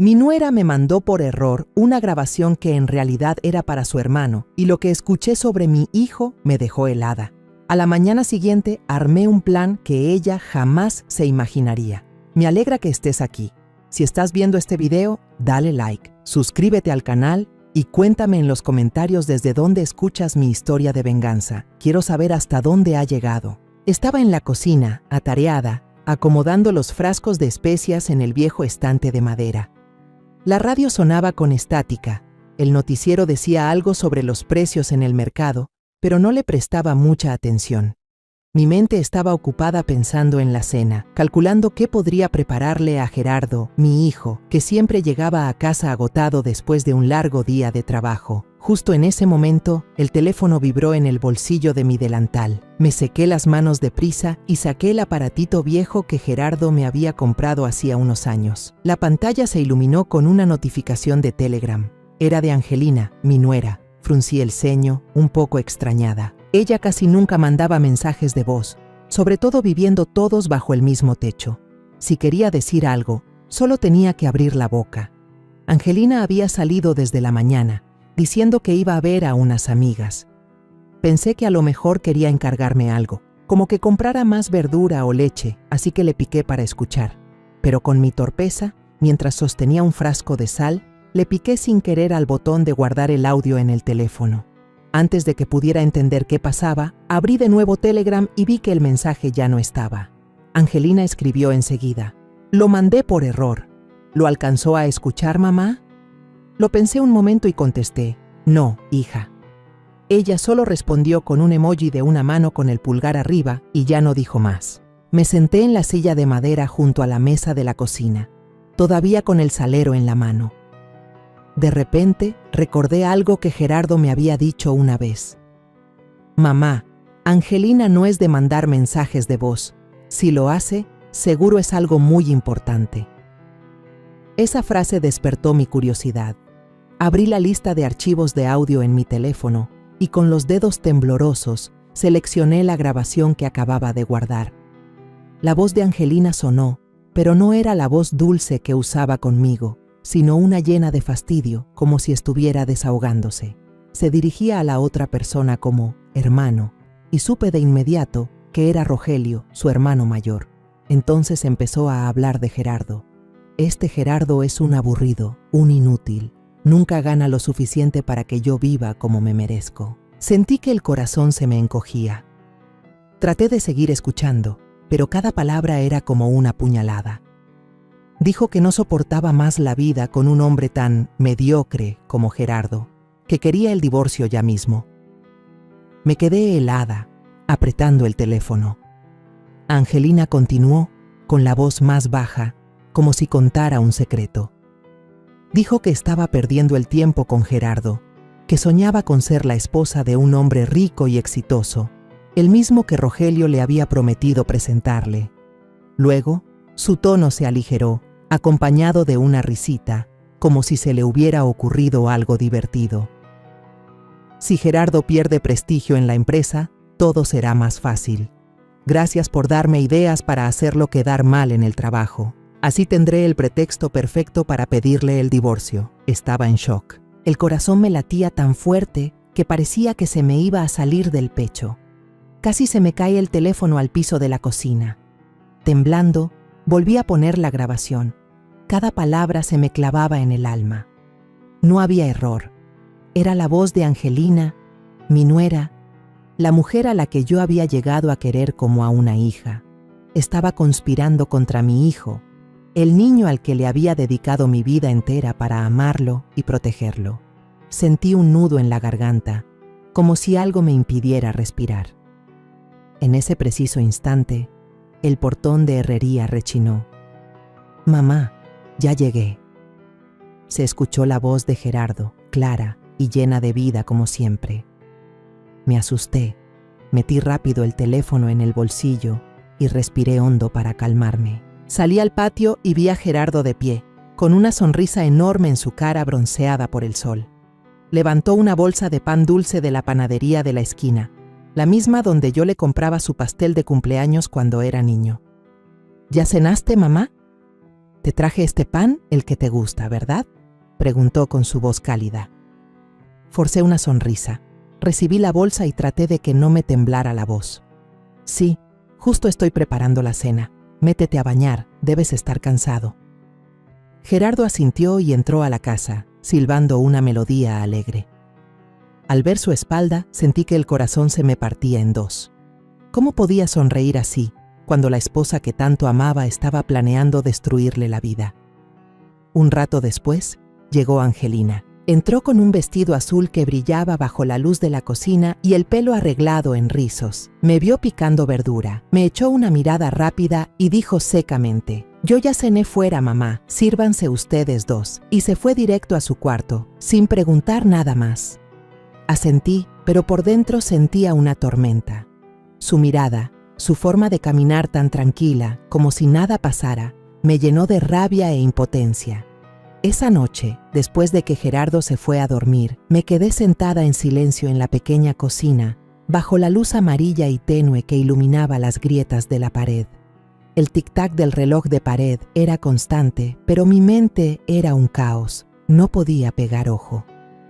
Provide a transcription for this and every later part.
Mi nuera me mandó por error una grabación que en realidad era para su hermano, y lo que escuché sobre mi hijo me dejó helada. A la mañana siguiente armé un plan que ella jamás se imaginaría. Me alegra que estés aquí. Si estás viendo este video, dale like, suscríbete al canal y cuéntame en los comentarios desde dónde escuchas mi historia de venganza. Quiero saber hasta dónde ha llegado. Estaba en la cocina, atareada, acomodando los frascos de especias en el viejo estante de madera. La radio sonaba con estática. El noticiero decía algo sobre los precios en el mercado, pero no le prestaba mucha atención. Mi mente estaba ocupada pensando en la cena, calculando qué podría prepararle a Gerardo, mi hijo, que siempre llegaba a casa agotado después de un largo día de trabajo. Justo en ese momento, el teléfono vibró en el bolsillo de mi delantal. Me sequé las manos deprisa y saqué el aparatito viejo que Gerardo me había comprado hacía unos años. La pantalla se iluminó con una notificación de Telegram. Era de Angelina, mi nuera. Fruncí el ceño, un poco extrañada. Ella casi nunca mandaba mensajes de voz, sobre todo viviendo todos bajo el mismo techo. Si quería decir algo, solo tenía que abrir la boca. Angelina había salido desde la mañana, diciendo que iba a ver a unas amigas. Pensé que a lo mejor quería encargarme algo, como que comprara más verdura o leche, así que le piqué para escuchar. Pero con mi torpeza, mientras sostenía un frasco de sal, le piqué sin querer al botón de guardar el audio en el teléfono. Antes de que pudiera entender qué pasaba, abrí de nuevo Telegram y vi que el mensaje ya no estaba. Angelina escribió enseguida: «Lo mandé por error. ¿Lo alcanzó a escuchar, mamá?» Lo pensé un momento y contesté: «No, hija». Ella solo respondió con un emoji de una mano con el pulgar arriba y ya no dijo más. Me senté en la silla de madera junto a la mesa de la cocina, todavía con el salero en la mano. De repente, recordé algo que Gerardo me había dicho una vez. «Mamá, Angelina no es de mandar mensajes de voz. Si lo hace, seguro es algo muy importante». Esa frase despertó mi curiosidad. Abrí la lista de archivos de audio en mi teléfono y con los dedos temblorosos seleccioné la grabación que acababa de guardar. La voz de Angelina sonó, pero no era la voz dulce que usaba conmigo, sino una llena de fastidio, como si estuviera desahogándose. Se dirigía a la otra persona como hermano, y supe de inmediato que era Rogelio, su hermano mayor. Entonces empezó a hablar de Gerardo. «Este Gerardo es un aburrido, un inútil. Nunca gana lo suficiente para que yo viva como me merezco». Sentí que el corazón se me encogía. Traté de seguir escuchando, pero cada palabra era como una puñalada. Dijo que no soportaba más la vida con un hombre tan mediocre como Gerardo, que quería el divorcio ya mismo. Me quedé helada, apretando el teléfono. Angelina continuó, con la voz más baja, como si contara un secreto. Dijo que estaba perdiendo el tiempo con Gerardo, que soñaba con ser la esposa de un hombre rico y exitoso, el mismo que Rogelio le había prometido presentarle. Luego, su tono se aligeró, acompañado de una risita, como si se le hubiera ocurrido algo divertido. «Si Gerardo pierde prestigio en la empresa, todo será más fácil. Gracias por darme ideas para hacerlo quedar mal en el trabajo. Así tendré el pretexto perfecto para pedirle el divorcio». Estaba en shock. El corazón me latía tan fuerte que parecía que se me iba a salir del pecho. Casi se me cae el teléfono al piso de la cocina. Temblando, volví a poner la grabación. Cada palabra se me clavaba en el alma. No había error. Era la voz de Angelina, mi nuera, la mujer a la que yo había llegado a querer como a una hija. Estaba conspirando contra mi hijo, el niño al que le había dedicado mi vida entera para amarlo y protegerlo. Sentí un nudo en la garganta, como si algo me impidiera respirar. En ese preciso instante, el portón de herrería rechinó. «Mamá, ya llegué». Se escuchó la voz de Gerardo, clara y llena de vida como siempre. Me asusté, metí rápido el teléfono en el bolsillo y respiré hondo para calmarme. Salí al patio y vi a Gerardo de pie, con una sonrisa enorme en su cara bronceada por el sol. Levantó una bolsa de pan dulce de la panadería de la esquina, la misma donde yo le compraba su pastel de cumpleaños cuando era niño. «¿Ya cenaste, mamá?». «Te traje este pan, el que te gusta, ¿verdad?», preguntó con su voz cálida. Forcé una sonrisa. Recibí la bolsa y traté de que no me temblara la voz. «Sí, justo estoy preparando la cena. Métete a bañar, debes estar cansado». Gerardo asintió y entró a la casa, silbando una melodía alegre. Al ver su espalda, sentí que el corazón se me partía en dos. ¿Cómo podía sonreír así, cuando la esposa que tanto amaba estaba planeando destruirle la vida? Un rato después, llegó Angelina. Entró con un vestido azul que brillaba bajo la luz de la cocina y el pelo arreglado en rizos. Me vio picando verdura, me echó una mirada rápida y dijo secamente: «Yo ya cené fuera, mamá, sírvanse ustedes dos», y se fue directo a su cuarto, sin preguntar nada más. Asentí, pero por dentro sentía una tormenta. Su mirada, su forma de caminar tan tranquila, como si nada pasara, me llenó de rabia e impotencia. Esa noche, después de que Gerardo se fue a dormir, me quedé sentada en silencio en la pequeña cocina, bajo la luz amarilla y tenue que iluminaba las grietas de la pared. El tic-tac del reloj de pared era constante, pero mi mente era un caos. No podía pegar ojo.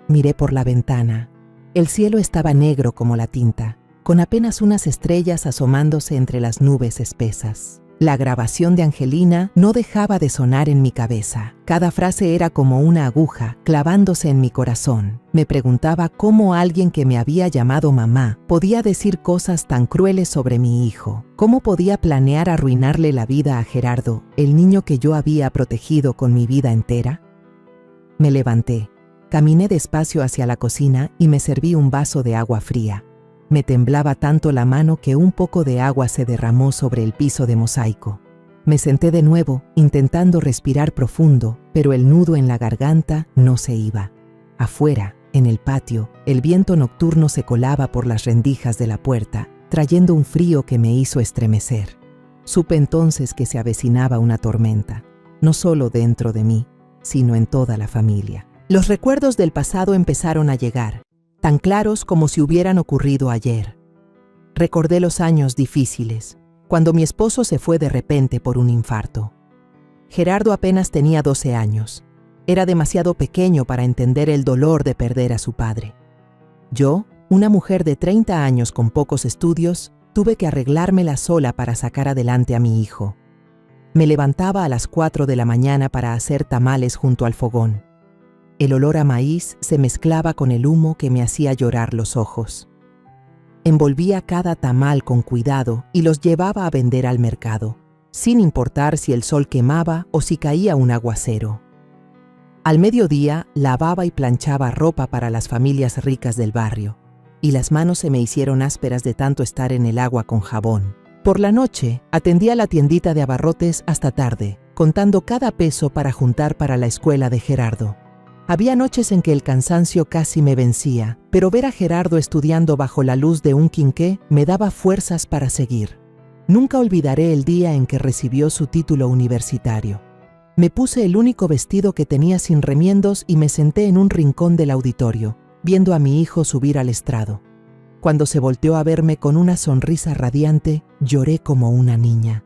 Miré por la ventana. El cielo estaba negro como la tinta, con apenas unas estrellas asomándose entre las nubes espesas. La grabación de Angelina no dejaba de sonar en mi cabeza. Cada frase era como una aguja clavándose en mi corazón. Me preguntaba cómo alguien que me había llamado mamá podía decir cosas tan crueles sobre mi hijo. ¿Cómo podía planear arruinarle la vida a Gerardo, el niño que yo había protegido con mi vida entera? Me levanté, caminé despacio hacia la cocina y me serví un vaso de agua fría. Me temblaba tanto la mano que un poco de agua se derramó sobre el piso de mosaico. Me senté de nuevo, intentando respirar profundo, pero el nudo en la garganta no se iba. Afuera, en el patio, el viento nocturno se colaba por las rendijas de la puerta, trayendo un frío que me hizo estremecer. Supe entonces que se avecinaba una tormenta, no solo dentro de mí, sino en toda la familia. Los recuerdos del pasado empezaron a llegar, tan claros como si hubieran ocurrido ayer. Recordé los años difíciles, cuando mi esposo se fue de repente por un infarto. Gerardo apenas tenía 12 años. Era demasiado pequeño para entender el dolor de perder a su padre. Yo, una mujer de 30 años con pocos estudios, tuve que arreglármela sola para sacar adelante a mi hijo. Me levantaba a las 4 de la mañana para hacer tamales junto al fogón. El olor a maíz se mezclaba con el humo que me hacía llorar los ojos. Envolvía cada tamal con cuidado y los llevaba a vender al mercado, sin importar si el sol quemaba o si caía un aguacero. Al mediodía lavaba y planchaba ropa para las familias ricas del barrio, y las manos se me hicieron ásperas de tanto estar en el agua con jabón. Por la noche atendía la tiendita de abarrotes hasta tarde, contando cada peso para juntar para la escuela de Gerardo. Había noches en que el cansancio casi me vencía, pero ver a Gerardo estudiando bajo la luz de un quinqué me daba fuerzas para seguir. Nunca olvidaré el día en que recibió su título universitario. Me puse el único vestido que tenía sin remiendos y me senté en un rincón del auditorio, viendo a mi hijo subir al estrado. Cuando se volteó a verme con una sonrisa radiante, lloré como una niña.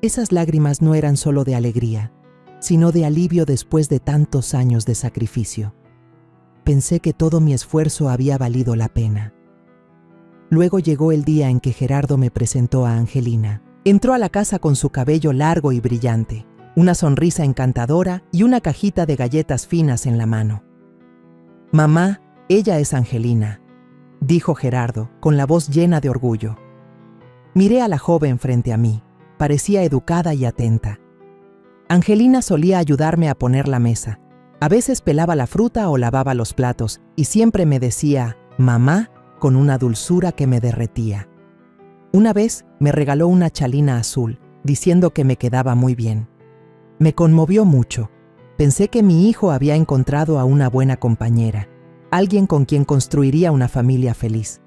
Esas lágrimas no eran solo de alegría, sino de alivio después de tantos años de sacrificio. Pensé que todo mi esfuerzo había valido la pena. Luego llegó el día en que Gerardo me presentó a Angelina. Entró a la casa con su cabello largo y brillante, una sonrisa encantadora y una cajita de galletas finas en la mano. «Mamá, ella es Angelina», dijo Gerardo, con la voz llena de orgullo. Miré a la joven frente a mí. Parecía educada y atenta. Angelina solía ayudarme a poner la mesa. A veces pelaba la fruta o lavaba los platos, y siempre me decía «mamá» con una dulzura que me derretía. Una vez me regaló una chalina azul, diciendo que me quedaba muy bien. Me conmovió mucho. Pensé que mi hijo había encontrado a una buena compañera, alguien con quien construiría una familia feliz.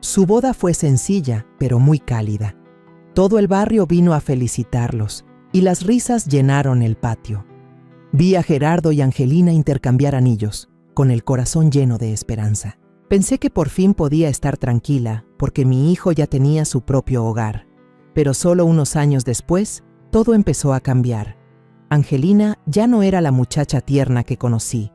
Su boda fue sencilla, pero muy cálida. Todo el barrio vino a felicitarlos, y las risas llenaron el patio. Vi a Gerardo y Angelina intercambiar anillos, con el corazón lleno de esperanza. Pensé que por fin podía estar tranquila, porque mi hijo ya tenía su propio hogar. Pero solo unos años después, todo empezó a cambiar. Angelina ya no era la muchacha tierna que conocí.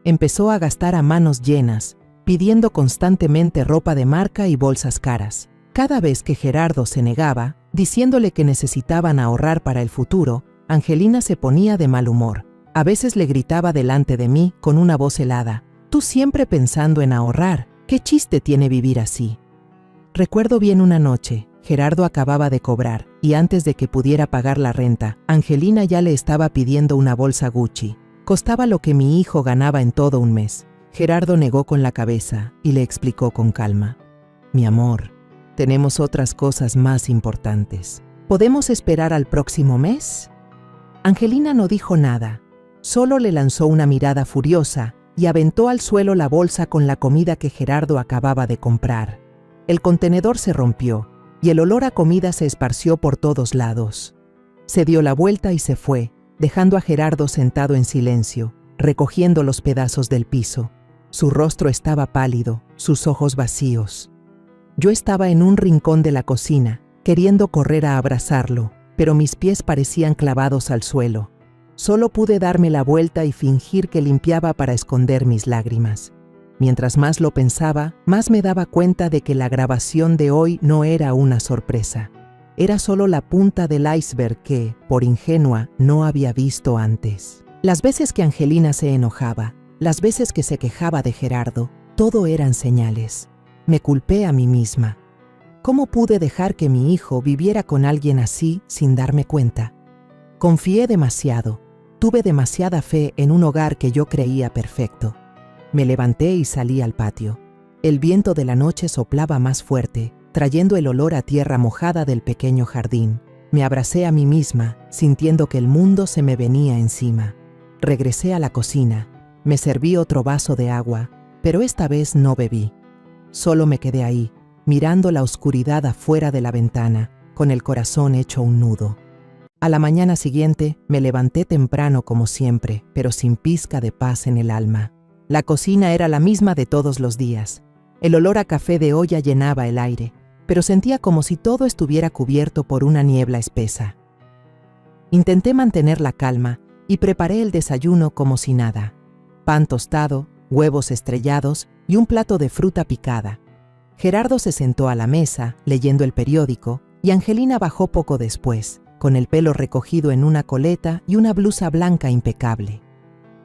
Empezó a gastar a manos llenas, pidiendo constantemente ropa de marca y bolsas caras. Cada vez que Gerardo se negaba, diciéndole que necesitaban ahorrar para el futuro, Angelina se ponía de mal humor. A veces le gritaba delante de mí con una voz helada: «Tú siempre pensando en ahorrar, ¿qué chiste tiene vivir así?». Recuerdo bien una noche, Gerardo acababa de cobrar, y antes de que pudiera pagar la renta, Angelina ya le estaba pidiendo una bolsa Gucci. Costaba lo que mi hijo ganaba en todo un mes. Gerardo negó con la cabeza y le explicó con calma: «Mi amor, tenemos otras cosas más importantes. ¿Podemos esperar al próximo mes?». Angelina no dijo nada, solo le lanzó una mirada furiosa y aventó al suelo la bolsa con la comida que Gerardo acababa de comprar. El contenedor se rompió y el olor a comida se esparció por todos lados. Se dio la vuelta y se fue, dejando a Gerardo sentado en silencio, recogiendo los pedazos del piso. Su rostro estaba pálido, sus ojos vacíos. Yo estaba en un rincón de la cocina, queriendo correr a abrazarlo, pero mis pies parecían clavados al suelo. Solo pude darme la vuelta y fingir que limpiaba para esconder mis lágrimas. Mientras más lo pensaba, más me daba cuenta de que la grabación de hoy no era una sorpresa. Era solo la punta del iceberg que, por ingenua, no había visto antes. Las veces que Angelina se enojaba, las veces que se quejaba de Gerardo, todo eran señales. Me culpé a mí misma. ¿Cómo pude dejar que mi hijo viviera con alguien así sin darme cuenta? Confié demasiado. Tuve demasiada fe en un hogar que yo creía perfecto. Me levanté y salí al patio. El viento de la noche soplaba más fuerte, trayendo el olor a tierra mojada del pequeño jardín. Me abracé a mí misma, sintiendo que el mundo se me venía encima. Regresé a la cocina. Me serví otro vaso de agua, pero esta vez no bebí. Solo me quedé ahí, mirando la oscuridad afuera de la ventana, con el corazón hecho un nudo. A la mañana siguiente me levanté temprano como siempre, pero sin pizca de paz en el alma. La cocina era la misma de todos los días. El olor a café de olla llenaba el aire, pero sentía como si todo estuviera cubierto por una niebla espesa. Intenté mantener la calma y preparé el desayuno como si nada: pan tostado, huevos estrellados y un plato de fruta picada. Gerardo se sentó a la mesa, leyendo el periódico, y Angelina bajó poco después, con el pelo recogido en una coleta y una blusa blanca impecable.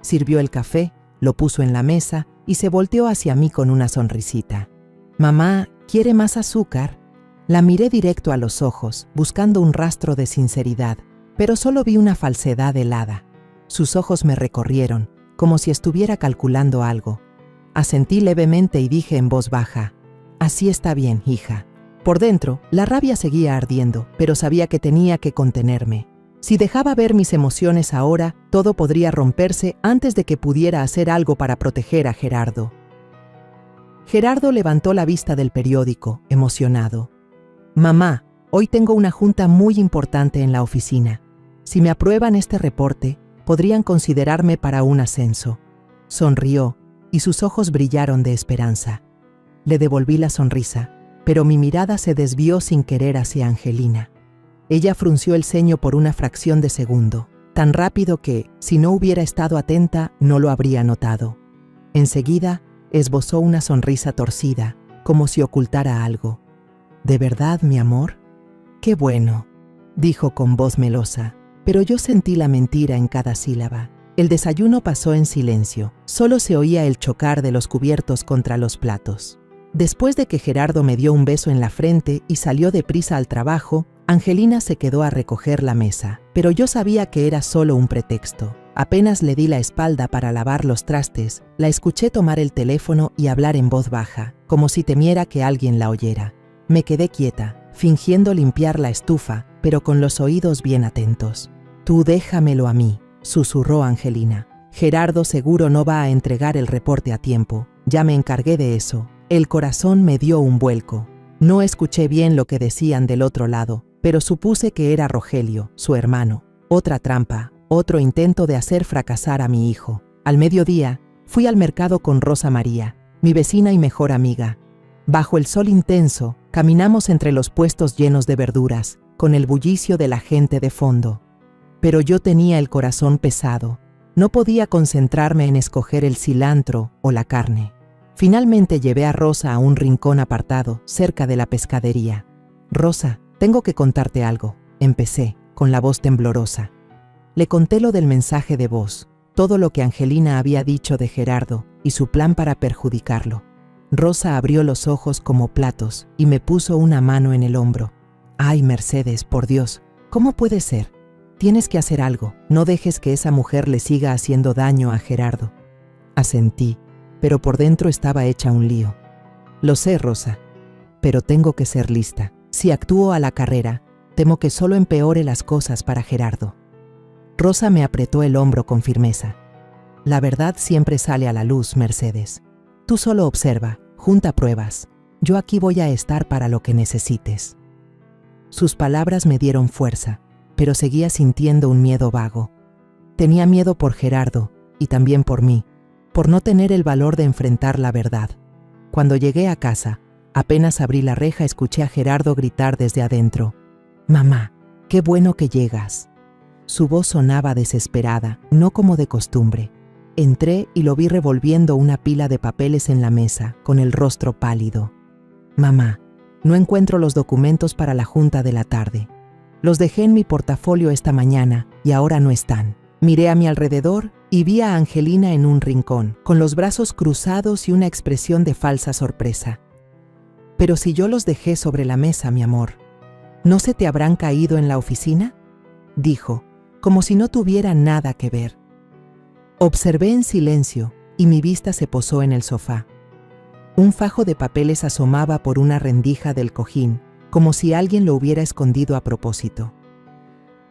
Sirvió el café, lo puso en la mesa y se volteó hacia mí con una sonrisita. «Mamá, ¿quiere más azúcar?». La miré directo a los ojos, buscando un rastro de sinceridad, pero solo vi una falsedad helada. Sus ojos me recorrieron, como si estuviera calculando algo. Asentí levemente y dije en voz baja: «Así está bien, hija». Por dentro, la rabia seguía ardiendo, pero sabía que tenía que contenerme. Si dejaba ver mis emociones ahora, todo podría romperse antes de que pudiera hacer algo para proteger a Gerardo. Gerardo levantó la vista del periódico, emocionado. «Mamá, hoy tengo una junta muy importante en la oficina. Si me aprueban este reporte, podrían considerarme para un ascenso». Sonrió, y sus ojos brillaron de esperanza. Le devolví la sonrisa, pero mi mirada se desvió sin querer hacia Angelina. Ella frunció el ceño por una fracción de segundo, tan rápido que, si no hubiera estado atenta, no lo habría notado. Enseguida, esbozó una sonrisa torcida, como si ocultara algo. «¿De verdad, mi amor?». «Qué bueno», dijo con voz melosa, pero yo sentí la mentira en cada sílaba. El desayuno pasó en silencio, solo se oía el chocar de los cubiertos contra los platos. Después de que Gerardo me dio un beso en la frente y salió deprisa al trabajo, Angelina se quedó a recoger la mesa, pero yo sabía que era solo un pretexto. Apenas le di la espalda para lavar los trastes, la escuché tomar el teléfono y hablar en voz baja, como si temiera que alguien la oyera. Me quedé quieta, fingiendo limpiar la estufa, pero con los oídos bien atentos. «Tú déjamelo a mí», susurró Angelina. «Gerardo seguro no va a entregar el reporte a tiempo. Ya me encargué de eso». El corazón me dio un vuelco. No escuché bien lo que decían del otro lado, pero supuse que era Rogelio, su hermano. Otra trampa, otro intento de hacer fracasar a mi hijo. Al mediodía, fui al mercado con Rosa María, mi vecina y mejor amiga. Bajo el sol intenso, caminamos entre los puestos llenos de verduras, con el bullicio de la gente de fondo. Pero yo tenía el corazón pesado. No podía concentrarme en escoger el cilantro o la carne. Finalmente llevé a Rosa a un rincón apartado, cerca de la pescadería. «Rosa, tengo que contarte algo», empecé, con la voz temblorosa. Le conté lo del mensaje de voz, todo lo que Angelina había dicho de Gerardo y su plan para perjudicarlo. Rosa abrió los ojos como platos y me puso una mano en el hombro. «Ay, Mercedes, por Dios, ¿cómo puede ser? Tienes que hacer algo, no dejes que esa mujer le siga haciendo daño a Gerardo». Asentí, pero por dentro estaba hecha un lío. «Lo sé, Rosa, pero tengo que ser lista. Si actúo a la carrera, temo que solo empeore las cosas para Gerardo». Rosa me apretó el hombro con firmeza. «La verdad siempre sale a la luz, Mercedes. Tú solo observa, junta pruebas. Yo aquí voy a estar para lo que necesites». Sus palabras me dieron fuerza, pero seguía sintiendo un miedo vago. Tenía miedo por Gerardo y también por mí, por no tener el valor de enfrentar la verdad. Cuando llegué a casa, apenas abrí la reja, escuché a Gerardo gritar desde adentro: «Mamá, qué bueno que llegas». Su voz sonaba desesperada, no como de costumbre. Entré y lo vi revolviendo una pila de papeles en la mesa, con el rostro pálido. «Mamá, no encuentro los documentos para la junta de la tarde. Los dejé en mi portafolio esta mañana y ahora no están». Miré a mi alrededor y vi a Angelina en un rincón, con los brazos cruzados y una expresión de falsa sorpresa. «Pero si yo los dejé sobre la mesa, mi amor, ¿no se te habrán caído en la oficina?», dijo, como si no tuviera nada que ver. Observé en silencio y mi vista se posó en el sofá. Un fajo de papeles asomaba por una rendija del cojín, como si alguien lo hubiera escondido a propósito.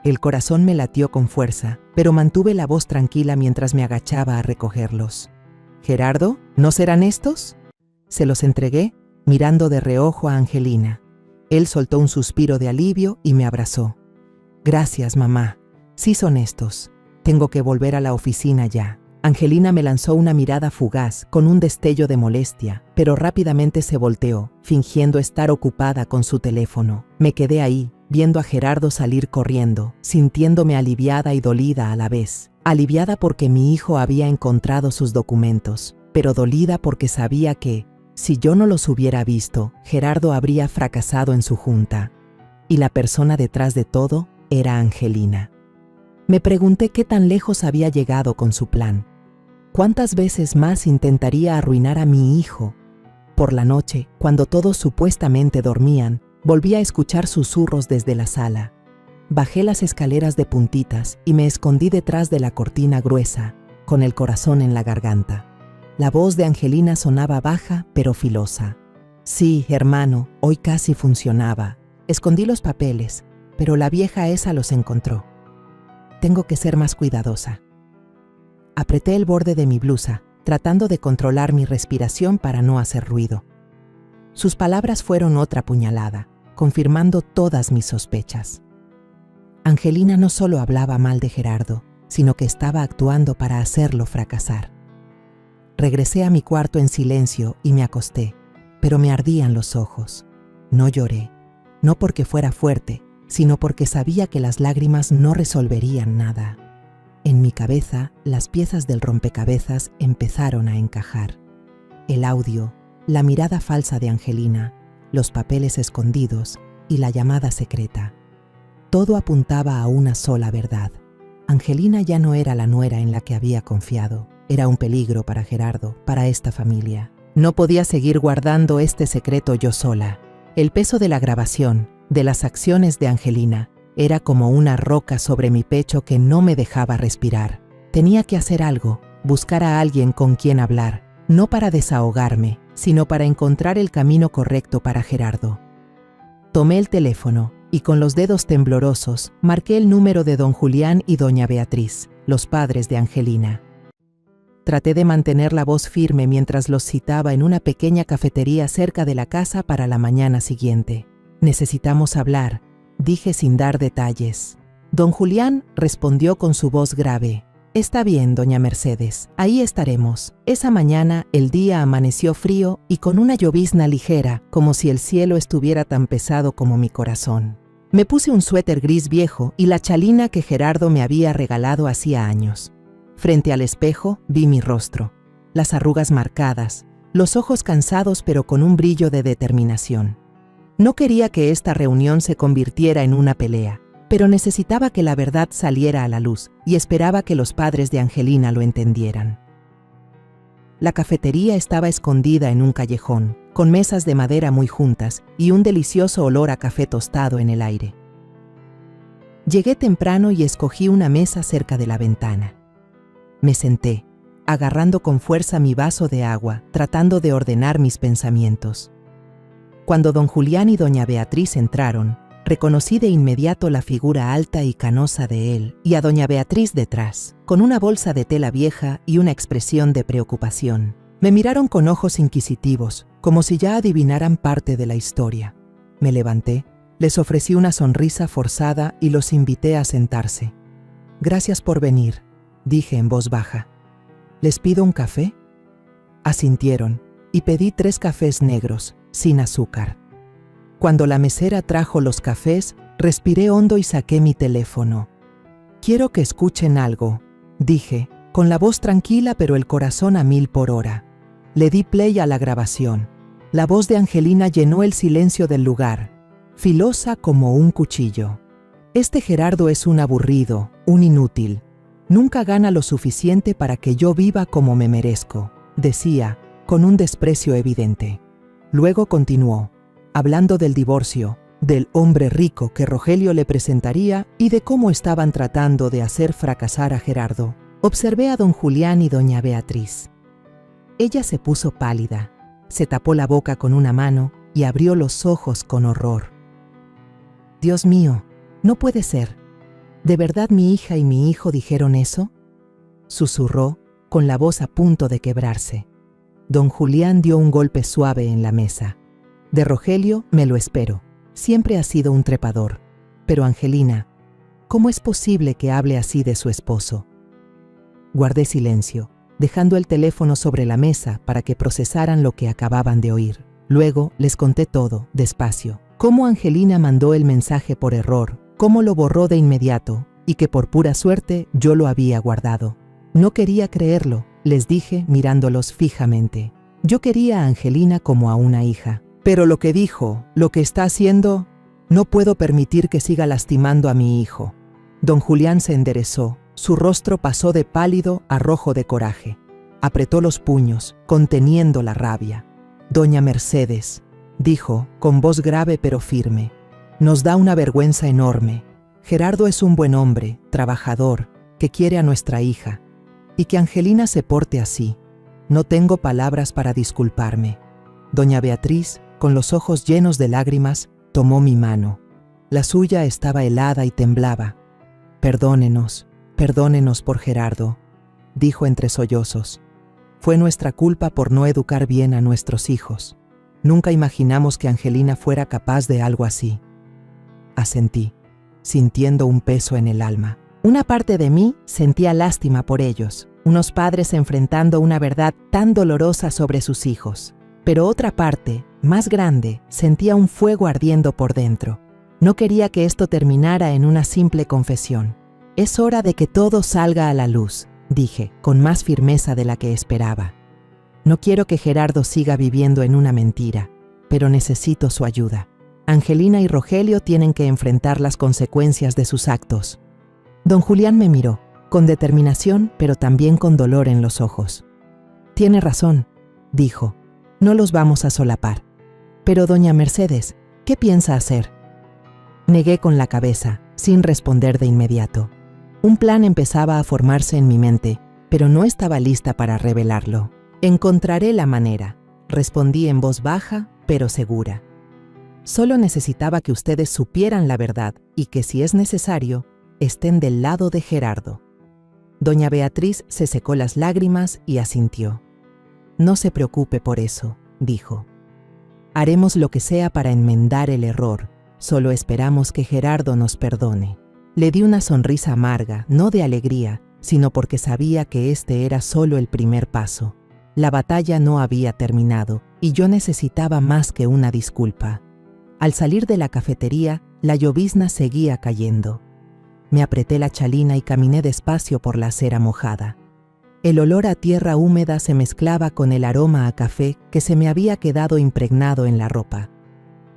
El corazón me latió con fuerza, pero mantuve la voz tranquila mientras me agachaba a recogerlos. «Gerardo, ¿no serán estos?». Se los entregué, mirando de reojo a Angelina. Él soltó un suspiro de alivio y me abrazó. «Gracias, mamá. Sí son estos. Tengo que volver a la oficina ya». Angelina me lanzó una mirada fugaz, con un destello de molestia, pero rápidamente se volteó, fingiendo estar ocupada con su teléfono. Me quedé ahí, viendo a Gerardo salir corriendo, sintiéndome aliviada y dolida a la vez. Aliviada porque mi hijo había encontrado sus documentos, pero dolida porque sabía que, si yo no los hubiera visto, Gerardo habría fracasado en su junta. Y la persona detrás de todo era Angelina. Me pregunté qué tan lejos había llegado con su plan. ¿Cuántas veces más intentaría arruinar a mi hijo? Por la noche, cuando todos supuestamente dormían, volví a escuchar susurros desde la sala. Bajé las escaleras de puntitas y me escondí detrás de la cortina gruesa, con el corazón en la garganta. La voz de Angelina sonaba baja pero filosa. «Sí, hermano, hoy casi funcionaba. Escondí los papeles, pero la vieja esa los encontró. Tengo que ser más cuidadosa». Apreté el borde de mi blusa, tratando de controlar mi respiración para no hacer ruido. Sus palabras fueron otra puñalada, confirmando todas mis sospechas. Angelina no solo hablaba mal de Gerardo, sino que estaba actuando para hacerlo fracasar. Regresé a mi cuarto en silencio y me acosté, pero me ardían los ojos. No lloré, no porque fuera fuerte, sino porque sabía que las lágrimas no resolverían nada. En mi cabeza, las piezas del rompecabezas empezaron a encajar. El audio, la mirada falsa de Angelina, los papeles escondidos y la llamada secreta. Todo apuntaba a una sola verdad. Angelina ya no era la nuera en la que había confiado. Era un peligro para Gerardo, para esta familia. No podía seguir guardando este secreto yo sola. El peso de la grabación, de las acciones de Angelina, era como una roca sobre mi pecho que no me dejaba respirar. Tenía que hacer algo, buscar a alguien con quien hablar, no para desahogarme, sino para encontrar el camino correcto para Gerardo. Tomé el teléfono y con los dedos temblorosos marqué el número de don Julián y doña Beatriz, los padres de Angelina. Traté de mantener la voz firme mientras los citaba en una pequeña cafetería cerca de la casa para la mañana siguiente. «Necesitamos hablar», dije sin dar detalles. Don Julián respondió con su voz grave. «Está bien, doña Mercedes, ahí estaremos». Esa mañana el día amaneció frío y con una llovizna ligera, como si el cielo estuviera tan pesado como mi corazón. Me puse un suéter gris viejo y la chalina que Gerardo me había regalado hacía años. Frente al espejo vi mi rostro, las arrugas marcadas, los ojos cansados pero con un brillo de determinación. No quería que esta reunión se convirtiera en una pelea, pero necesitaba que la verdad saliera a la luz y esperaba que los padres de Angelina lo entendieran. La cafetería estaba escondida en un callejón, con mesas de madera muy juntas y un delicioso olor a café tostado en el aire. Llegué temprano y escogí una mesa cerca de la ventana. Me senté, agarrando con fuerza mi vaso de agua, tratando de ordenar mis pensamientos. Cuando don Julián y doña Beatriz entraron, reconocí de inmediato la figura alta y canosa de él y a doña Beatriz detrás, con una bolsa de tela vieja y una expresión de preocupación. Me miraron con ojos inquisitivos, como si ya adivinaran parte de la historia. Me levanté, les ofrecí una sonrisa forzada y los invité a sentarse. «Gracias por venir», dije en voz baja. «¿Les pido un café?» Asintieron, y pedí 3 cafés negros, sin azúcar. Cuando la mesera trajo los cafés, respiré hondo y saqué mi teléfono. «Quiero que escuchen algo», dije, con la voz tranquila pero el corazón a 1000 por hora. Le di play a la grabación. La voz de Angelina llenó el silencio del lugar, filosa como un cuchillo. «Este Gerardo es un aburrido, un inútil. Nunca gana lo suficiente para que yo viva como me merezco», decía, con un desprecio evidente. Luego continuó, hablando del divorcio, del hombre rico que Rogelio le presentaría y de cómo estaban tratando de hacer fracasar a Gerardo. Observé a don Julián y doña Beatriz. Ella se puso pálida, se tapó la boca con una mano y abrió los ojos con horror. «Dios mío, no puede ser. ¿De verdad mi hija y mi hijo dijeron eso?», susurró, con la voz a punto de quebrarse. Don Julián dio un golpe suave en la mesa. «De Rogelio me lo espero. Siempre ha sido un trepador. Pero Angelina, ¿cómo es posible que hable así de su esposo?». Guardé silencio, dejando el teléfono sobre la mesa para que procesaran lo que acababan de oír. Luego les conté todo, despacio. Cómo Angelina mandó el mensaje por error, cómo lo borró de inmediato y que por pura suerte yo lo había guardado. No quería creerlo, les dije mirándolos fijamente. Yo quería a Angelina como a una hija. Pero lo que dijo, lo que está haciendo, no puedo permitir que siga lastimando a mi hijo. Don Julián se enderezó, su rostro pasó de pálido a rojo de coraje. Apretó los puños, conteniendo la rabia. «Doña Mercedes», dijo, con voz grave pero firme, «nos da una vergüenza enorme. Gerardo es un buen hombre, trabajador, que quiere a nuestra hija. Y que Angelina se porte así. No tengo palabras para disculparme». Doña Beatriz, con los ojos llenos de lágrimas, tomó mi mano. La suya estaba helada y temblaba. «Perdónenos, perdónenos por Gerardo», dijo entre sollozos. «Fue nuestra culpa por no educar bien a nuestros hijos. Nunca imaginamos que Angelina fuera capaz de algo así». Asentí, sintiendo un peso en el alma. Una parte de mí sentía lástima por ellos, unos padres enfrentando una verdad tan dolorosa sobre sus hijos. Pero otra parte, más grande, sentía un fuego ardiendo por dentro. No quería que esto terminara en una simple confesión. «Es hora de que todo salga a la luz», dije, con más firmeza de la que esperaba. «No quiero que Gerardo siga viviendo en una mentira, pero necesito su ayuda. Angelina y Rogelio tienen que enfrentar las consecuencias de sus actos». Don Julián me miró, con determinación, pero también con dolor en los ojos. «Tiene razón», dijo. «No los vamos a solapar. Pero doña Mercedes, ¿qué piensa hacer?». Negué con la cabeza, sin responder de inmediato. Un plan empezaba a formarse en mi mente, pero no estaba lista para revelarlo. «Encontraré la manera», respondí en voz baja, pero segura. «Solo necesitaba que ustedes supieran la verdad y que, si es necesario, estén del lado de Gerardo». Doña Beatriz se secó las lágrimas y asintió. «No se preocupe por eso», dijo. «Haremos lo que sea para enmendar el error. Solo esperamos que Gerardo nos perdone». Le di una sonrisa amarga, no de alegría, sino porque sabía que este era solo el primer paso. La batalla no había terminado y yo necesitaba más que una disculpa. Al salir de la cafetería, La llovizna seguía cayendo. Me apreté la chalina y caminé despacio por la acera mojada. El olor a tierra húmeda se mezclaba con el aroma a café que se me había quedado impregnado en la ropa.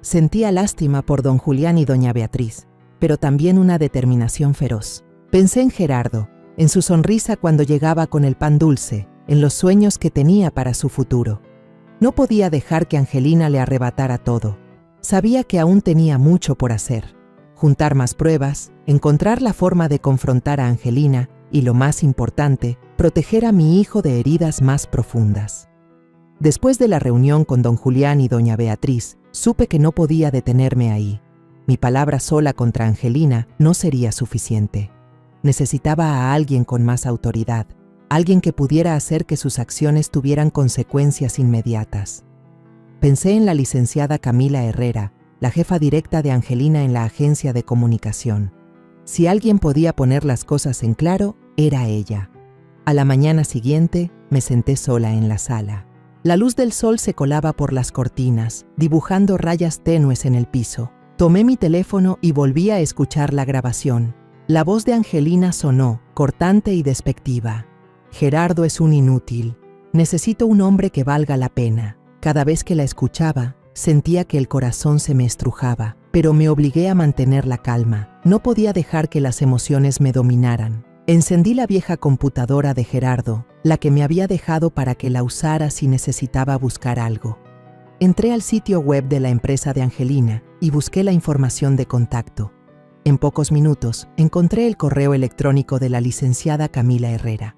Sentía lástima por don Julián y doña Beatriz, pero también una determinación feroz. Pensé en Gerardo, en su sonrisa cuando llegaba con el pan dulce, en los sueños que tenía para su futuro. No podía dejar que Angelina le arrebatara todo. Sabía que aún tenía mucho por hacer. Juntar más pruebas, encontrar la forma de confrontar a Angelina y, lo más importante, proteger a mi hijo de heridas más profundas. Después de la reunión con don Julián y doña Beatriz, supe que no podía detenerme ahí. Mi palabra sola contra Angelina no sería suficiente. Necesitaba a alguien con más autoridad, alguien que pudiera hacer que sus acciones tuvieran consecuencias inmediatas. Pensé en la licenciada Camila Herrera, la jefa directa de Angelina en la agencia de comunicación. Si alguien podía poner las cosas en claro, era ella. A la mañana siguiente, me senté sola en la sala. La luz del sol se colaba por las cortinas, dibujando rayas tenues en el piso. Tomé mi teléfono y volví a escuchar la grabación. La voz de Angelina sonó, cortante y despectiva. Gerardo es un inútil. Necesito un hombre que valga la pena. Cada vez que la escuchaba, sentía que el corazón se me estrujaba, pero me obligué a mantener la calma. No podía dejar que las emociones me dominaran. Encendí la vieja computadora de Gerardo, la que me había dejado para que la usara si necesitaba buscar algo. Entré al sitio web de la empresa de Angelina y busqué la información de contacto. En pocos minutos encontré el correo electrónico de la licenciada Camila Herrera.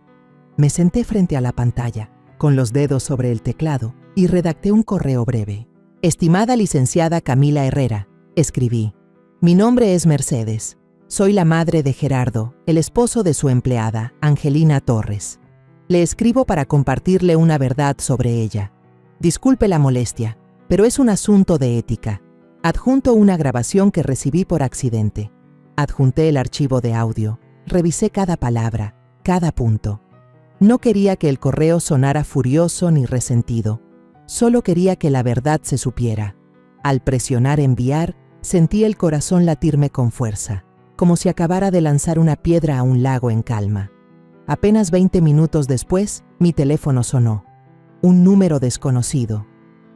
Me senté frente a la pantalla, con los dedos sobre el teclado, y redacté un correo breve. Estimada licenciada Camila Herrera, escribí. Mi nombre es Mercedes. Soy la madre de Gerardo, el esposo de su empleada, Angelina Torres. Le escribo para compartirle una verdad sobre ella. Disculpe la molestia, pero es un asunto de ética. Adjunto una grabación que recibí por accidente. Adjunté el archivo de audio. Revisé cada palabra, cada punto. No quería que el correo sonara furioso ni resentido. Solo quería que la verdad se supiera. Al presionar enviar, sentí el corazón latirme con fuerza, como si acabara de lanzar una piedra a un lago en calma. Apenas 20 minutos después, mi teléfono sonó. Un número desconocido.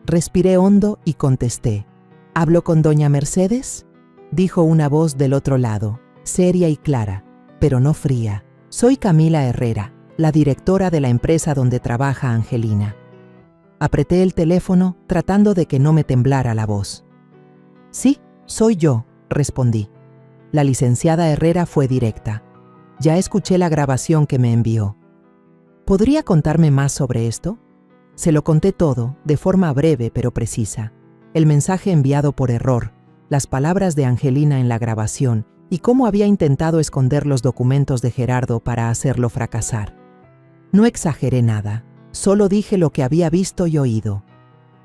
Respiré hondo y contesté. ¿Hablo con doña Mercedes?, dijo una voz del otro lado, seria y clara, pero no fría. Soy Camila Herrera, la directora de la empresa donde trabaja Angelina. Apreté el teléfono tratando de que no me temblara la voz. Sí, soy yo, respondí. La licenciada Herrera fue directa. Ya escuché la grabación que me envió. ¿Podría contarme más sobre esto? Se lo conté todo, de forma breve pero precisa. El mensaje enviado por error, las palabras de Angelina en la grabación y cómo había intentado esconder los documentos de Gerardo para hacerlo fracasar. No exageré nada, solo dije lo que había visto y oído.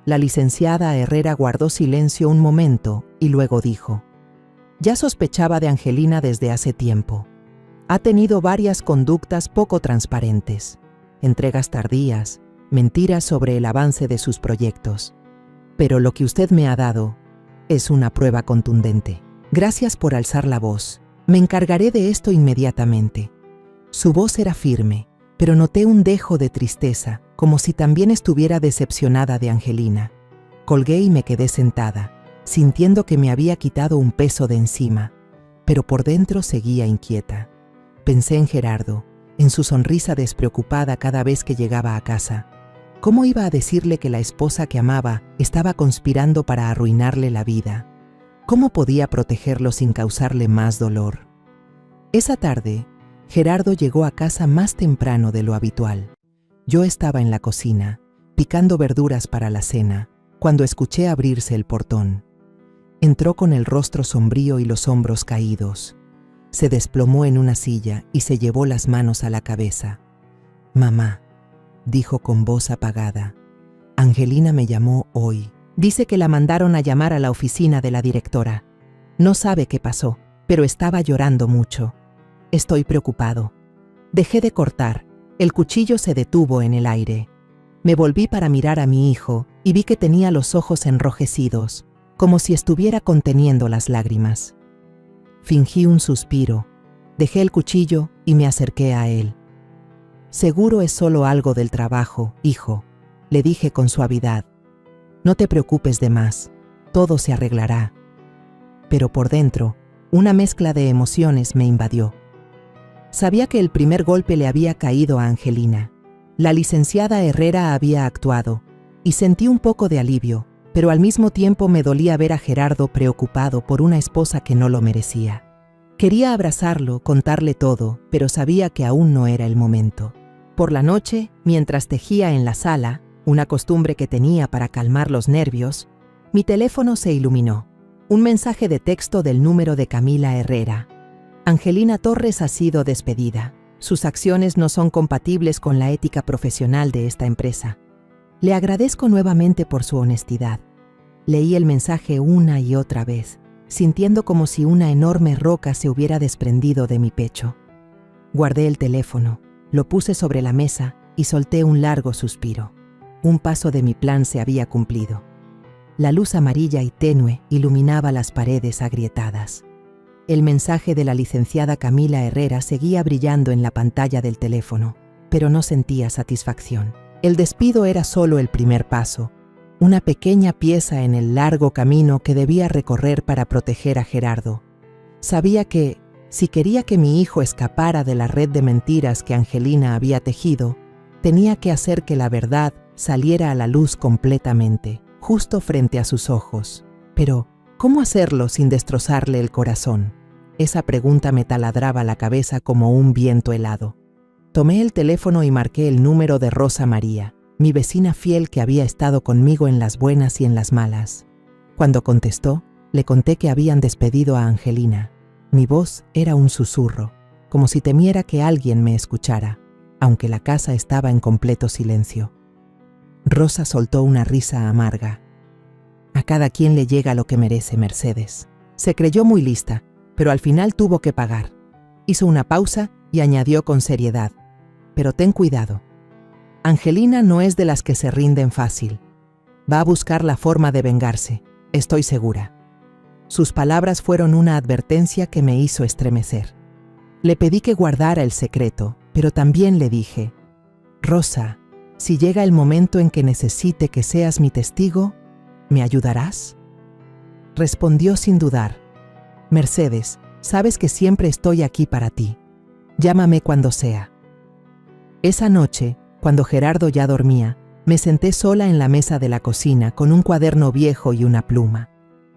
La licenciada Herrera guardó silencio un momento y luego dijo: ya sospechaba de Angelina desde hace tiempo. Ha tenido varias conductas poco transparentes, entregas tardías, mentiras sobre el avance de sus proyectos. Pero lo que usted me ha dado es una prueba contundente. Gracias por alzar la voz. Me encargaré de esto inmediatamente. Su voz era firme, pero noté un dejo de tristeza, como si también estuviera decepcionada de Angelina. Colgué y me quedé sentada, sintiendo que me había quitado un peso de encima, pero por dentro seguía inquieta. Pensé en Gerardo, en su sonrisa despreocupada cada vez que llegaba a casa. ¿Cómo iba a decirle que la esposa que amaba estaba conspirando para arruinarle la vida? ¿Cómo podía protegerlo sin causarle más dolor? Esa tarde, Gerardo llegó a casa más temprano de lo habitual. Yo estaba en la cocina, picando verduras para la cena, cuando escuché abrirse el portón. Entró con el rostro sombrío y los hombros caídos. Se desplomó en una silla y se llevó las manos a la cabeza. «Mamá», dijo con voz apagada, «Angelina me llamó hoy. Dice que la mandaron a llamar a la oficina de la directora. No sabe qué pasó, pero estaba llorando mucho. Estoy preocupado». Dejé de cortar. El cuchillo se detuvo en el aire. Me volví para mirar a mi hijo y vi que tenía los ojos enrojecidos. como si estuviera conteniendo las lágrimas. Fingí un suspiro, dejé el cuchillo y me acerqué a él. «Seguro es solo algo del trabajo, hijo», le dije con suavidad. «No te preocupes de más, todo se arreglará». Pero por dentro, una mezcla de emociones me invadió. Sabía que el primer golpe le había caído a Angelina. La licenciada Herrera había actuado, y sentí un poco de alivio, pero al mismo tiempo me dolía ver a Gerardo preocupado por una esposa que no lo merecía. Quería abrazarlo, contarle todo, pero sabía que aún no era el momento. Por la noche, mientras tejía en la sala, una costumbre que tenía para calmar los nervios, mi teléfono se iluminó. Un mensaje de texto del número de Camila Herrera. Angelina Torres ha sido despedida. Sus acciones no son compatibles con la ética profesional de esta empresa. Le agradezco nuevamente por su honestidad. Leí el mensaje una y otra vez, sintiendo como si una enorme roca se hubiera desprendido de mi pecho. Guardé el teléfono, lo puse sobre la mesa y solté un largo suspiro. Un paso de mi plan se había cumplido. La luz amarilla y tenue iluminaba las paredes agrietadas. El mensaje de la licenciada Camila Herrera seguía brillando en la pantalla del teléfono, pero no sentía satisfacción. El despido era solo el primer paso, una pequeña pieza en el largo camino que debía recorrer para proteger a Gerardo. Sabía que, si quería que mi hijo escapara de la red de mentiras que Angelina había tejido, tenía que hacer que la verdad saliera a la luz completamente, justo frente a sus ojos. Pero, ¿cómo hacerlo sin destrozarle el corazón? Esa pregunta me taladraba la cabeza como un viento helado. Tomé el teléfono y marqué el número de Rosa María, mi vecina fiel que había estado conmigo en las buenas y en las malas. Cuando contestó, le conté que habían despedido a Angelina. Mi voz era un susurro, como si temiera que alguien me escuchara, aunque la casa estaba en completo silencio. Rosa soltó una risa amarga. A cada quien le llega lo que merece, Mercedes. Se creyó muy lista, pero al final tuvo que pagar. Hizo una pausa y añadió con seriedad: pero ten cuidado. Angelina no es de las que se rinden fácil. Va a buscar la forma de vengarse, estoy segura. Sus palabras fueron una advertencia que me hizo estremecer. Le pedí que guardara el secreto, pero también le dije: Rosa, si llega el momento en que necesite que seas mi testigo, ¿me ayudarás? Respondió sin dudar: Mercedes, sabes que siempre estoy aquí para ti. Llámame cuando sea. Esa noche, cuando Gerardo ya dormía, me senté sola en la mesa de la cocina con un cuaderno viejo y una pluma.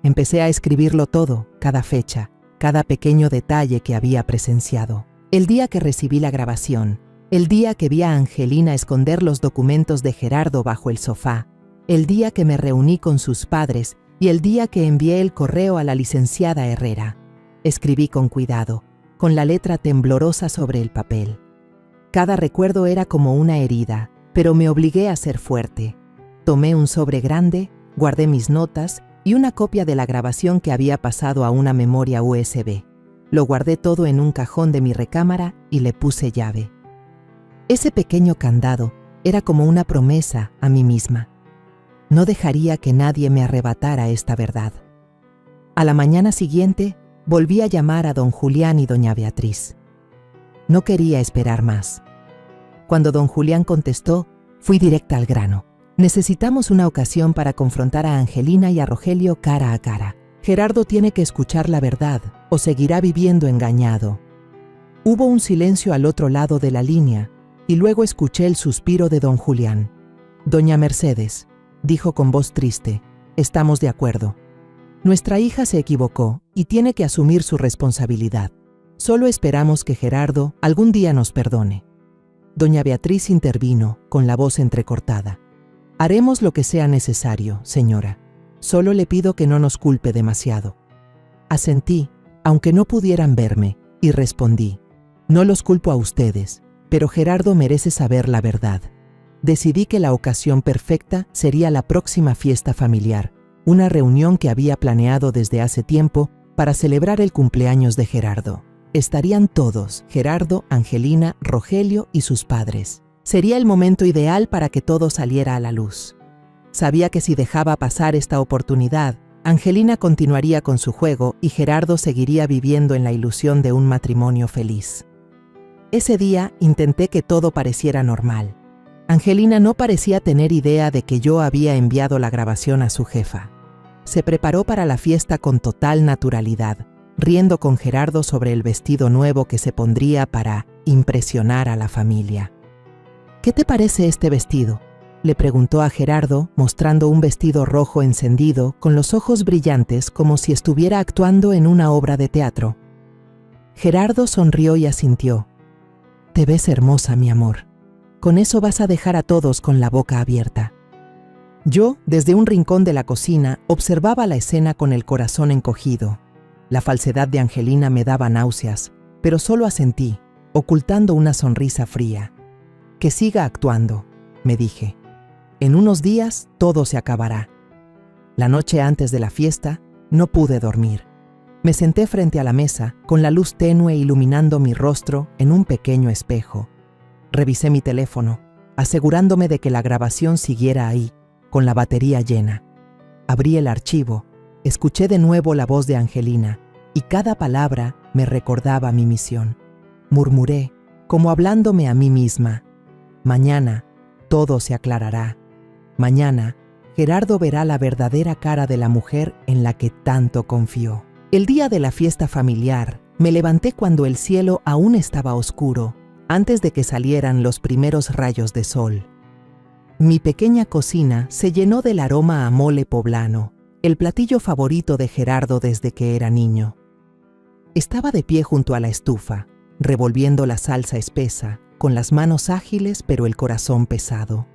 Empecé a escribirlo todo, cada fecha, cada pequeño detalle que había presenciado. El día que recibí la grabación, el día que vi a Angelina esconder los documentos de Gerardo bajo el sofá, el día que me reuní con sus padres y el día que envié el correo a la licenciada Herrera. Escribí con cuidado, con la letra temblorosa sobre el papel. Cada recuerdo era como una herida, pero me obligué a ser fuerte. Tomé un sobre grande, guardé mis notas y una copia de la grabación que había pasado a una memoria USB. Lo guardé todo en un cajón de mi recámara y le puse llave. Ese pequeño candado era como una promesa a mí misma. No dejaría que nadie me arrebatara esta verdad. A la mañana siguiente, volví a llamar a don Julián y doña Beatriz. No quería esperar más. Cuando don Julián contestó, fui directa al grano. Necesitamos una ocasión para confrontar a Angelina y a Rogelio cara a cara. Gerardo tiene que escuchar la verdad o seguirá viviendo engañado. Hubo un silencio al otro lado de la línea y luego escuché el suspiro de don Julián. Doña Mercedes, dijo con voz triste, estamos de acuerdo. Nuestra hija se equivocó y tiene que asumir su responsabilidad. Solo esperamos que Gerardo algún día nos perdone. Doña Beatriz intervino, con la voz entrecortada. Haremos lo que sea necesario, señora. Solo le pido que no nos culpe demasiado. Asentí, aunque no pudieran verme, y respondí: no los culpo a ustedes, pero Gerardo merece saber la verdad. Decidí que la ocasión perfecta sería la próxima fiesta familiar, una reunión que había planeado desde hace tiempo para celebrar el cumpleaños de Gerardo. Estarían todos, Gerardo, Angelina, Rogelio y sus padres. Sería el momento ideal para que todo saliera a la luz. Sabía que si dejaba pasar esta oportunidad, Angelina continuaría con su juego y Gerardo seguiría viviendo en la ilusión de un matrimonio feliz. Ese día intenté que todo pareciera normal. Angelina no parecía tener idea de que yo había enviado la grabación a su jefa. Se preparó para la fiesta con total naturalidad, riendo con Gerardo sobre el vestido nuevo que se pondría para impresionar a la familia. «¿Qué te parece este vestido?», le preguntó a Gerardo, mostrando un vestido rojo encendido con los ojos brillantes como si estuviera actuando en una obra de teatro. Gerardo sonrió y asintió. «Te ves hermosa, mi amor. Con eso vas a dejar a todos con la boca abierta». Yo, desde un rincón de la cocina, observaba la escena con el corazón encogido. La falsedad de Angelina me daba náuseas, pero solo asentí, ocultando una sonrisa fría. «Que siga actuando», me dije. «En unos días todo se acabará». La noche antes de la fiesta, no pude dormir. Me senté frente a la mesa, con la luz tenue iluminando mi rostro en un pequeño espejo. Revisé mi teléfono, asegurándome de que la grabación siguiera ahí, con la batería llena. Abrí el archivo, escuché de nuevo la voz de Angelina, y cada palabra me recordaba mi misión. Murmuré, como hablándome a mí misma. «Mañana todo se aclarará. Mañana Gerardo verá la verdadera cara de la mujer en la que tanto confió». El día de la fiesta familiar, me levanté cuando el cielo aún estaba oscuro, antes de que salieran los primeros rayos de sol. Mi pequeña cocina se llenó del aroma a mole poblano, el platillo favorito de Gerardo desde que era niño. Estaba de pie junto a la estufa, revolviendo la salsa espesa, con las manos ágiles pero el corazón pesado.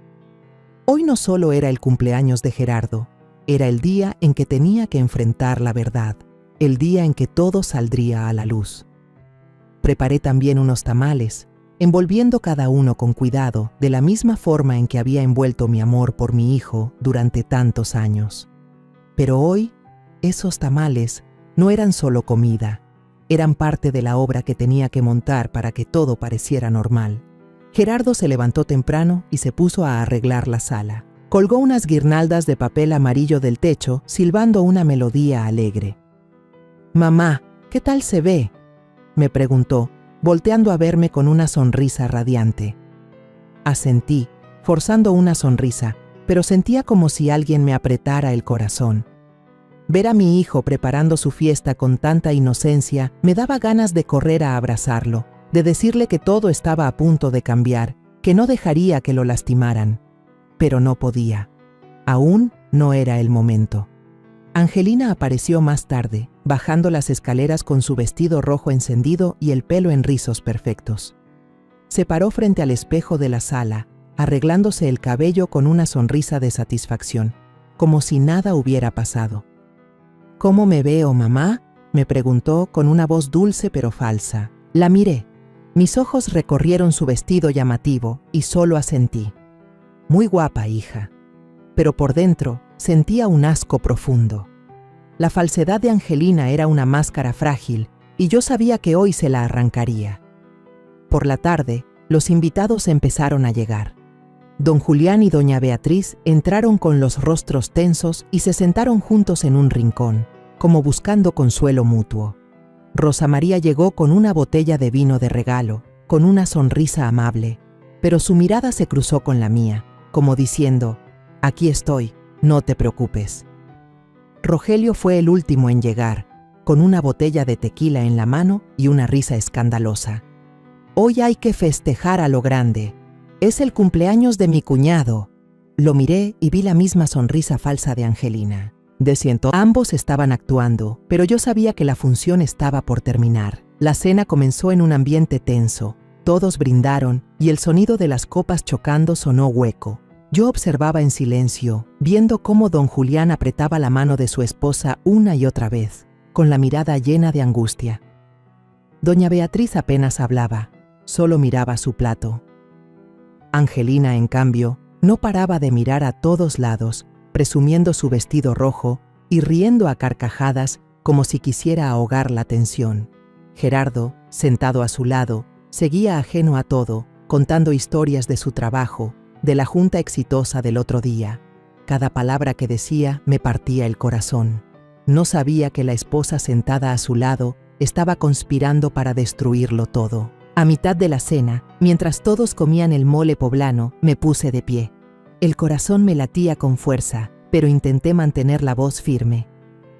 Hoy no solo era el cumpleaños de Gerardo, era el día en que tenía que enfrentar la verdad, el día en que todo saldría a la luz. Preparé también unos tamales, envolviendo cada uno con cuidado, de la misma forma en que había envuelto mi amor por mi hijo durante tantos años. Pero hoy, esos tamales no eran solo comida, eran parte de la obra que tenía que montar para que todo pareciera normal. Gerardo se levantó temprano y se puso a arreglar la sala. Colgó unas guirnaldas de papel amarillo del techo, silbando una melodía alegre. «Mamá, ¿qué tal se ve?», me preguntó, volteando a verme con una sonrisa radiante. Asentí, forzando una sonrisa, pero sentía como si alguien me apretara el corazón. Ver a mi hijo preparando su fiesta con tanta inocencia me daba ganas de correr a abrazarlo, de decirle que todo estaba a punto de cambiar, que no dejaría que lo lastimaran. Pero no podía. Aún no era el momento. Angelina apareció más tarde, bajando las escaleras con su vestido rojo encendido y el pelo en rizos perfectos. Se paró frente al espejo de la sala, arreglándose el cabello con una sonrisa de satisfacción, como si nada hubiera pasado. «¿Cómo me veo, mamá?», me preguntó con una voz dulce pero falsa. La miré. Mis ojos recorrieron su vestido llamativo y solo asentí. «Muy guapa, hija». Pero por dentro sentía un asco profundo. La falsedad de Angelina era una máscara frágil y yo sabía que hoy se la arrancaría. Por la tarde, los invitados empezaron a llegar. Don Julián y doña Beatriz entraron con los rostros tensos y se sentaron juntos en un rincón, como buscando consuelo mutuo. Rosa María llegó con una botella de vino de regalo, con una sonrisa amable, pero su mirada se cruzó con la mía, como diciendo: «Aquí estoy, no te preocupes». Rogelio fue el último en llegar, con una botella de tequila en la mano y una risa escandalosa. «Hoy hay que festejar a lo grande. Es el cumpleaños de mi cuñado». Lo miré y vi la misma sonrisa falsa de Angelina. De ciento, ambos estaban actuando, pero yo sabía que la función estaba por terminar. La cena comenzó en un ambiente tenso. Todos brindaron y el sonido de las copas chocando sonó hueco. Yo observaba en silencio, viendo cómo don Julián apretaba la mano de su esposa una y otra vez, con la mirada llena de angustia. Doña Beatriz apenas hablaba, solo miraba su plato. Angelina, en cambio, no paraba de mirar a todos lados, presumiendo su vestido rojo y riendo a carcajadas como si quisiera ahogar la tensión. Gerardo, sentado a su lado, seguía ajeno a todo, contando historias de su trabajo, de la junta exitosa del otro día. Cada palabra que decía me partía el corazón. No sabía que la esposa sentada a su lado estaba conspirando para destruirlo todo. A mitad de la cena, mientras todos comían el mole poblano, me puse de pie. El corazón me latía con fuerza, pero intenté mantener la voz firme.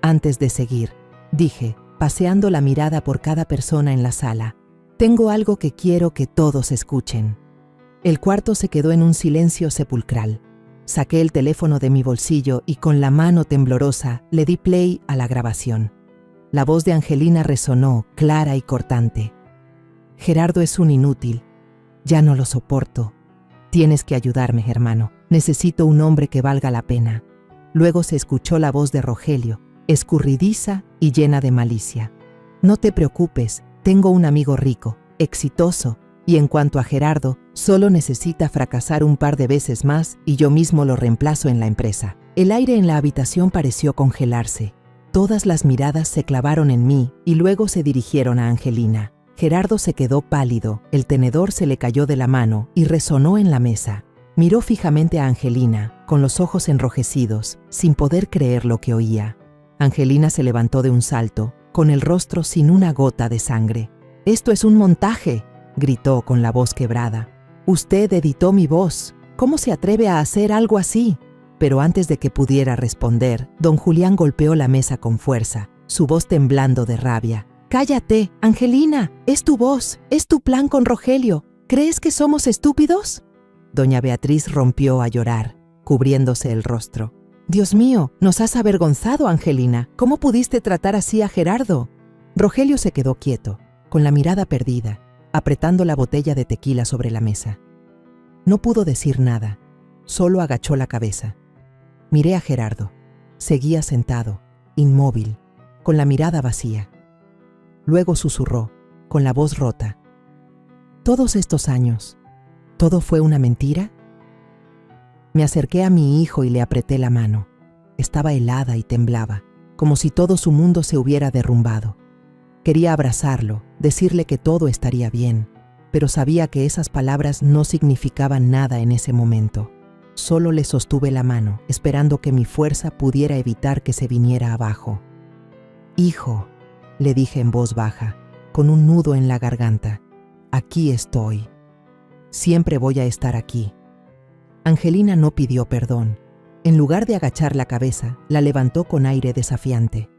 Antes de seguir, dije, paseando la mirada por cada persona en la sala, tengo algo que quiero que todos escuchen. El cuarto se quedó en un silencio sepulcral. Saqué el teléfono de mi bolsillo y con la mano temblorosa le di play a la grabación. La voz de Angelina resonó, clara y cortante. Gerardo es un inútil. Ya no lo soporto. Tienes que ayudarme, hermano. Necesito un hombre que valga la pena. Luego se escuchó la voz de Rogelio, escurridiza y llena de malicia. No te preocupes, tengo un amigo rico, exitoso, y en cuanto a Gerardo, solo necesita fracasar un par de veces más y yo mismo lo reemplazo en la empresa. El aire en la habitación pareció congelarse. Todas las miradas se clavaron en mí y luego se dirigieron a Angelina. Gerardo se quedó pálido, el tenedor se le cayó de la mano y resonó en la mesa. Miró fijamente a Angelina, con los ojos enrojecidos, sin poder creer lo que oía. Angelina se levantó de un salto, con el rostro sin una gota de sangre. «¡Esto es un montaje!», gritó con la voz quebrada. «Usted editó mi voz. ¿Cómo se atreve a hacer algo así?». Pero antes de que pudiera responder, don Julián golpeó la mesa con fuerza, su voz temblando de rabia. «¡Cállate, Angelina! Es tu voz, es tu plan con Rogelio. ¿Crees que somos estúpidos?». Doña Beatriz rompió a llorar, cubriéndose el rostro. «Dios mío, nos has avergonzado, Angelina. ¿Cómo pudiste tratar así a Gerardo?». Rogelio se quedó quieto, con la mirada perdida, apretando la botella de tequila sobre la mesa. No pudo decir nada, solo agachó la cabeza. Miré a Gerardo. Seguía sentado, inmóvil, con la mirada vacía. Luego susurró, con la voz rota. «¿Todos estos años, todo fue una mentira?». Me acerqué a mi hijo y le apreté la mano. Estaba helada y temblaba, como si todo su mundo se hubiera derrumbado. Quería abrazarlo, decirle que todo estaría bien, pero sabía que esas palabras no significaban nada en ese momento. Solo le sostuve la mano, esperando que mi fuerza pudiera evitar que se viniera abajo. «Hijo», le dije en voz baja, con un nudo en la garganta, «aquí estoy. Siempre voy a estar aquí». Angelina no pidió perdón. En lugar de agachar la cabeza, la levantó con aire desafiante.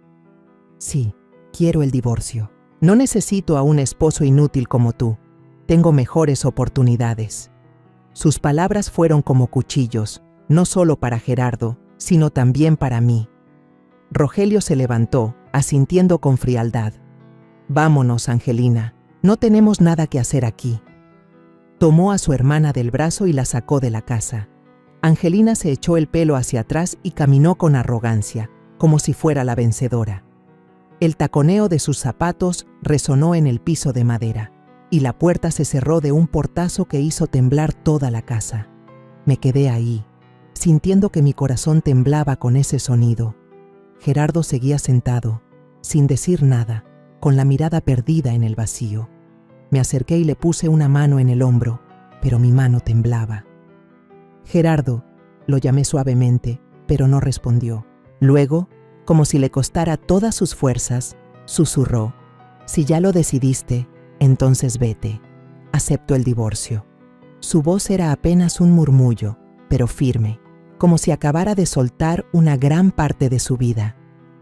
«Sí, quiero el divorcio. No necesito a un esposo inútil como tú. Tengo mejores oportunidades». Sus palabras fueron como cuchillos, no solo para Gerardo, sino también para mí. Rogelio se levantó, asintiendo con frialdad. «Vámonos, Angelina. No tenemos nada que hacer aquí». Tomó a su hermana del brazo y la sacó de la casa. Angelina se echó el pelo hacia atrás y caminó con arrogancia, como si fuera la vencedora. El taconeo de sus zapatos resonó en el piso de madera, y la puerta se cerró de un portazo que hizo temblar toda la casa. Me quedé ahí, sintiendo que mi corazón temblaba con ese sonido. Gerardo seguía sentado, sin decir nada, con la mirada perdida en el vacío. Me acerqué y le puse una mano en el hombro, pero mi mano temblaba. «Gerardo», lo llamé suavemente, pero no respondió. Luego, como si le costara todas sus fuerzas, susurró: «Si ya lo decidiste, entonces vete. Acepto el divorcio». Su voz era apenas un murmullo, pero firme, como si acabara de soltar una gran parte de su vida.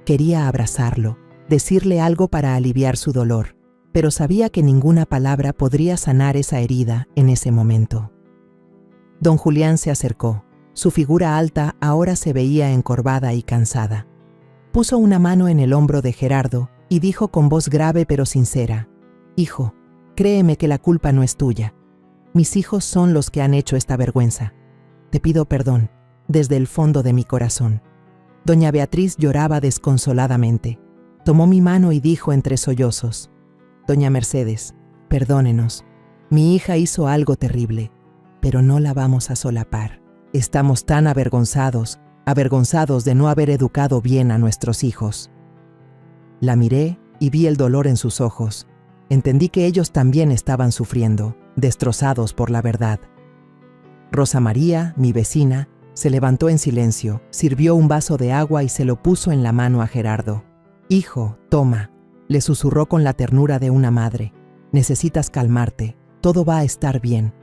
Quería abrazarlo, decirle algo para aliviar su dolor, pero sabía que ninguna palabra podría sanar esa herida en ese momento. Don Julián se acercó. Su figura alta ahora se veía encorvada y cansada. Puso una mano en el hombro de Gerardo y dijo con voz grave pero sincera: «Hijo, créeme que la culpa no es tuya. Mis hijos son los que han hecho esta vergüenza. Te pido perdón, desde el fondo de mi corazón». Doña Beatriz lloraba desconsoladamente. Tomó mi mano y dijo entre sollozos: «Doña Mercedes, perdónenos. Mi hija hizo algo terrible, pero no la vamos a solapar. Estamos tan avergonzados de no haber educado bien a nuestros hijos». La miré y vi el dolor en sus ojos. Entendí que ellos también estaban sufriendo, destrozados por la verdad. Rosa María, mi vecina, Se levantó en silencio, sirvió un vaso de agua y se lo puso en la mano a Gerardo. «Hijo, toma», le susurró con la ternura de una madre. «Necesitas calmarte, todo va a estar bien».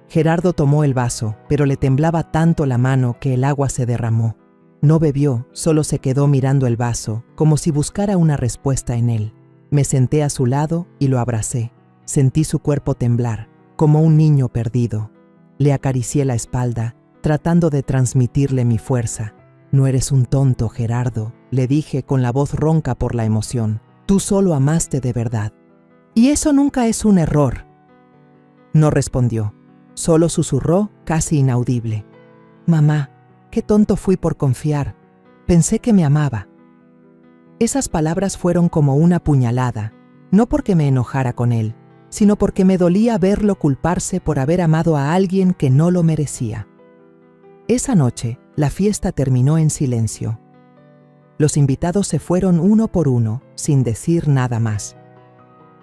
Gerardo tomó el vaso, pero le temblaba tanto la mano que el agua se derramó. No bebió, solo se quedó mirando el vaso, como si buscara una respuesta en él. Me senté a su lado y lo abracé. Sentí su cuerpo temblar, como un niño perdido. Le acaricié la espalda, tratando de transmitirle mi fuerza. «No eres un tonto, Gerardo», le dije con la voz ronca por la emoción. «Tú solo amaste de verdad. Y eso nunca es un error». No respondió, solo susurró, casi inaudible. «Mamá, qué tonto fui por confiar. Pensé que me amaba». Esas palabras fueron como una puñalada, no porque me enojara con él, sino porque me dolía verlo culparse por haber amado a alguien que no lo merecía. Esa noche, la fiesta terminó en silencio. Los invitados se fueron uno por uno, sin decir nada más.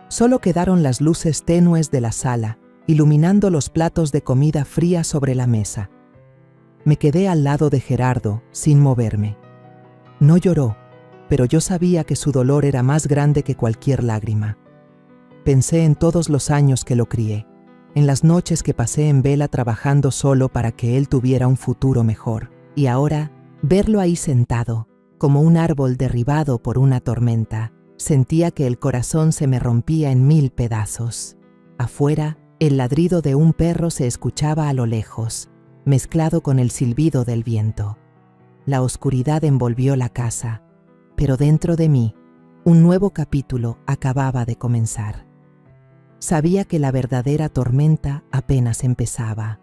Solo quedaron las luces tenues de la sala, iluminando los platos de comida fría sobre la mesa. Me quedé al lado de Gerardo, sin moverme. No lloró, pero yo sabía que su dolor era más grande que cualquier lágrima. Pensé en todos los años que lo crié, en las noches que pasé en vela trabajando solo para que él tuviera un futuro mejor, y ahora, verlo ahí sentado, como un árbol derribado por una tormenta, sentía que el corazón se me rompía en 1000 pedazos. Afuera, el ladrido de un perro se escuchaba a lo lejos, mezclado con el silbido del viento. La oscuridad envolvió la casa, pero dentro de mí, un nuevo capítulo acababa de comenzar. Sabía que la verdadera tormenta apenas empezaba.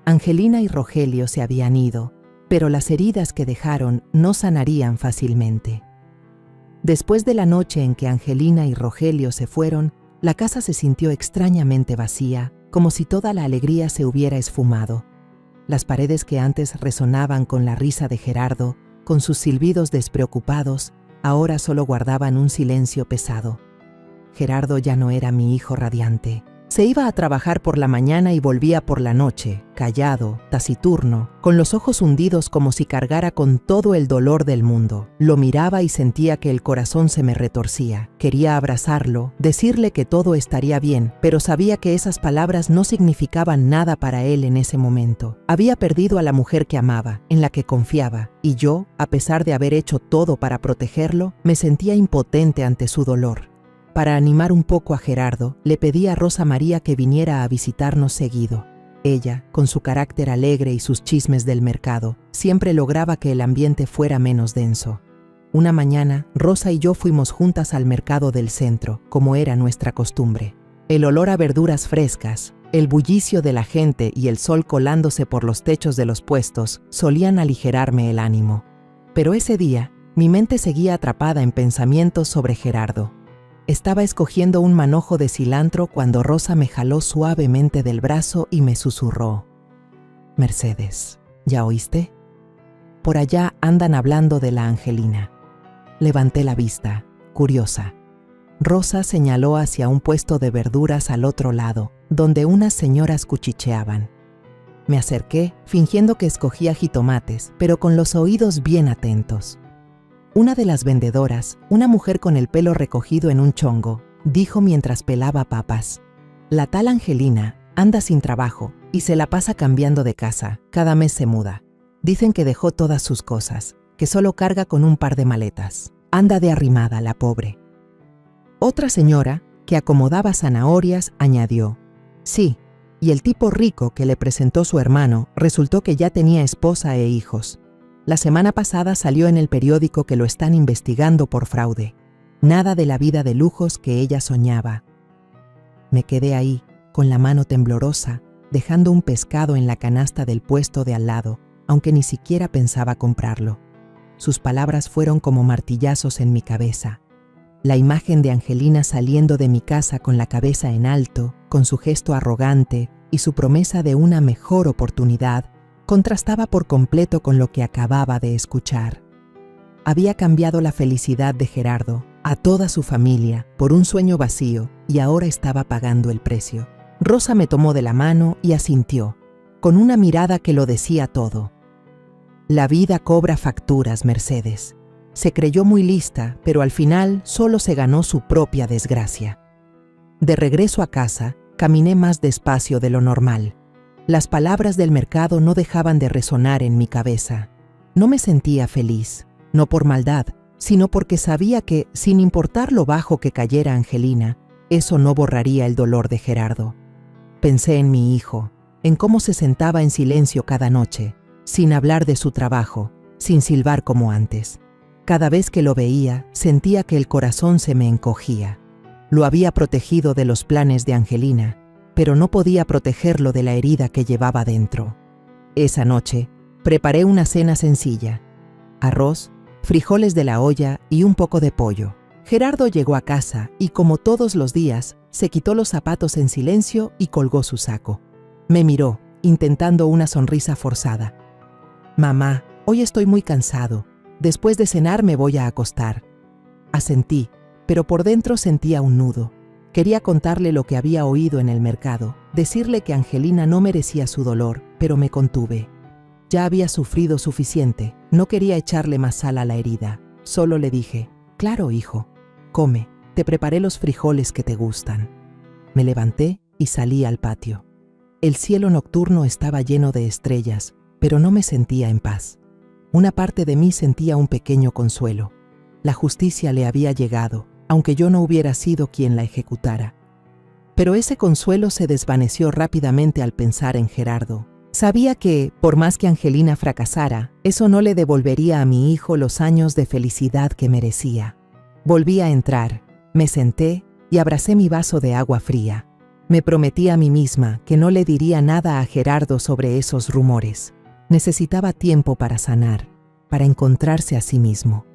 Angelina y Rogelio se habían ido, pero las heridas que dejaron no sanarían fácilmente. Después de la noche en que Angelina y Rogelio se fueron, la casa se sintió extrañamente vacía, como si toda la alegría se hubiera esfumado. Las paredes que antes resonaban con la risa de Gerardo, con sus silbidos despreocupados, ahora solo guardaban un silencio pesado. Gerardo ya no era mi hijo radiante. Se iba a trabajar por la mañana y volvía por la noche, callado, taciturno, con los ojos hundidos como si cargara con todo el dolor del mundo. Lo miraba y sentía que el corazón se me retorcía. Quería abrazarlo, decirle que todo estaría bien, pero sabía que esas palabras no significaban nada para él en ese momento. Había perdido a la mujer que amaba, en la que confiaba, y yo, a pesar de haber hecho todo para protegerlo, me sentía impotente ante su dolor. Para animar un poco a Gerardo, le pedí a Rosa María que viniera a visitarnos seguido. Ella, con su carácter alegre y sus chismes del mercado, siempre lograba que el ambiente fuera menos denso. Una mañana, Rosa y yo fuimos juntas al mercado del centro, como era nuestra costumbre. El olor a verduras frescas, el bullicio de la gente y el sol colándose por los techos de los puestos solían aligerarme el ánimo. Pero ese día, mi mente seguía atrapada en pensamientos sobre Gerardo. Estaba escogiendo un manojo de cilantro cuando Rosa me jaló suavemente del brazo y me susurró: «Mercedes, ¿ya oíste? Por allá andan hablando de la Angelina». Levanté la vista, curiosa. Rosa señaló hacia un puesto de verduras al otro lado, donde unas señoras cuchicheaban. Me acerqué, fingiendo que escogía jitomates, pero con los oídos bien atentos. Una de las vendedoras, una mujer con el pelo recogido en un chongo, dijo mientras pelaba papas: «La tal Angelina anda sin trabajo y se la pasa cambiando de casa, cada mes se muda. Dicen que dejó todas sus cosas, que solo carga con un par de maletas. Anda de arrimada, la pobre». Otra señora, que acomodaba zanahorias, añadió: «Sí, y el tipo rico que le presentó su hermano resultó que ya tenía esposa e hijos. La semana pasada salió en el periódico que lo están investigando por fraude. Nada de la vida de lujos que ella soñaba». Me quedé ahí, con la mano temblorosa, dejando un pescado en la canasta del puesto de al lado, aunque ni siquiera pensaba comprarlo. Sus palabras fueron como martillazos en mi cabeza. La imagen de Angelina saliendo de mi casa con la cabeza en alto, con su gesto arrogante y su promesa de una mejor oportunidad, contrastaba por completo con lo que acababa de escuchar. Había cambiado la felicidad de Gerardo, a toda su familia, por un sueño vacío, y ahora estaba pagando el precio. Rosa me tomó de la mano y asintió, con una mirada que lo decía todo. La vida cobra facturas, Mercedes. Se creyó muy lista, pero al final solo se ganó su propia desgracia. De regreso a casa, caminé más despacio de lo normal. Las palabras del mercado no dejaban de resonar en mi cabeza. No me sentía feliz, no por maldad, sino porque sabía que, sin importar lo bajo que cayera Angelina, eso no borraría el dolor de Gerardo. Pensé en mi hijo, en cómo se sentaba en silencio cada noche, sin hablar de su trabajo, sin silbar como antes. Cada vez que lo veía, sentía que el corazón se me encogía. Lo había protegido de los planes de Angelina, pero no podía protegerlo de la herida que llevaba dentro. Esa noche, preparé una cena sencilla: arroz, frijoles de la olla y un poco de pollo. Gerardo llegó a casa y, como todos los días, se quitó los zapatos en silencio y colgó su saco. Me miró, intentando una sonrisa forzada. «Mamá, hoy estoy muy cansado. Después de cenar me voy a acostar». Asentí, pero por dentro sentía un nudo. Quería contarle lo que había oído en el mercado, decirle que Angelina no merecía su dolor, pero me contuve. Ya había sufrido suficiente, no quería echarle más sal a la herida. Solo le dije: «Claro, hijo, come, te preparé los frijoles que te gustan». Me levanté y salí al patio. El cielo nocturno estaba lleno de estrellas, pero no me sentía en paz. Una parte de mí sentía un pequeño consuelo. La justicia le había llegado, aunque yo no hubiera sido quien la ejecutara. Pero ese consuelo se desvaneció rápidamente al pensar en Gerardo. Sabía que, por más que Angelina fracasara, eso no le devolvería a mi hijo los años de felicidad que merecía. Volví a entrar, me senté y abracé mi vaso de agua fría. Me prometí a mí misma que no le diría nada a Gerardo sobre esos rumores. Necesitaba tiempo para sanar, para encontrarse a sí mismo.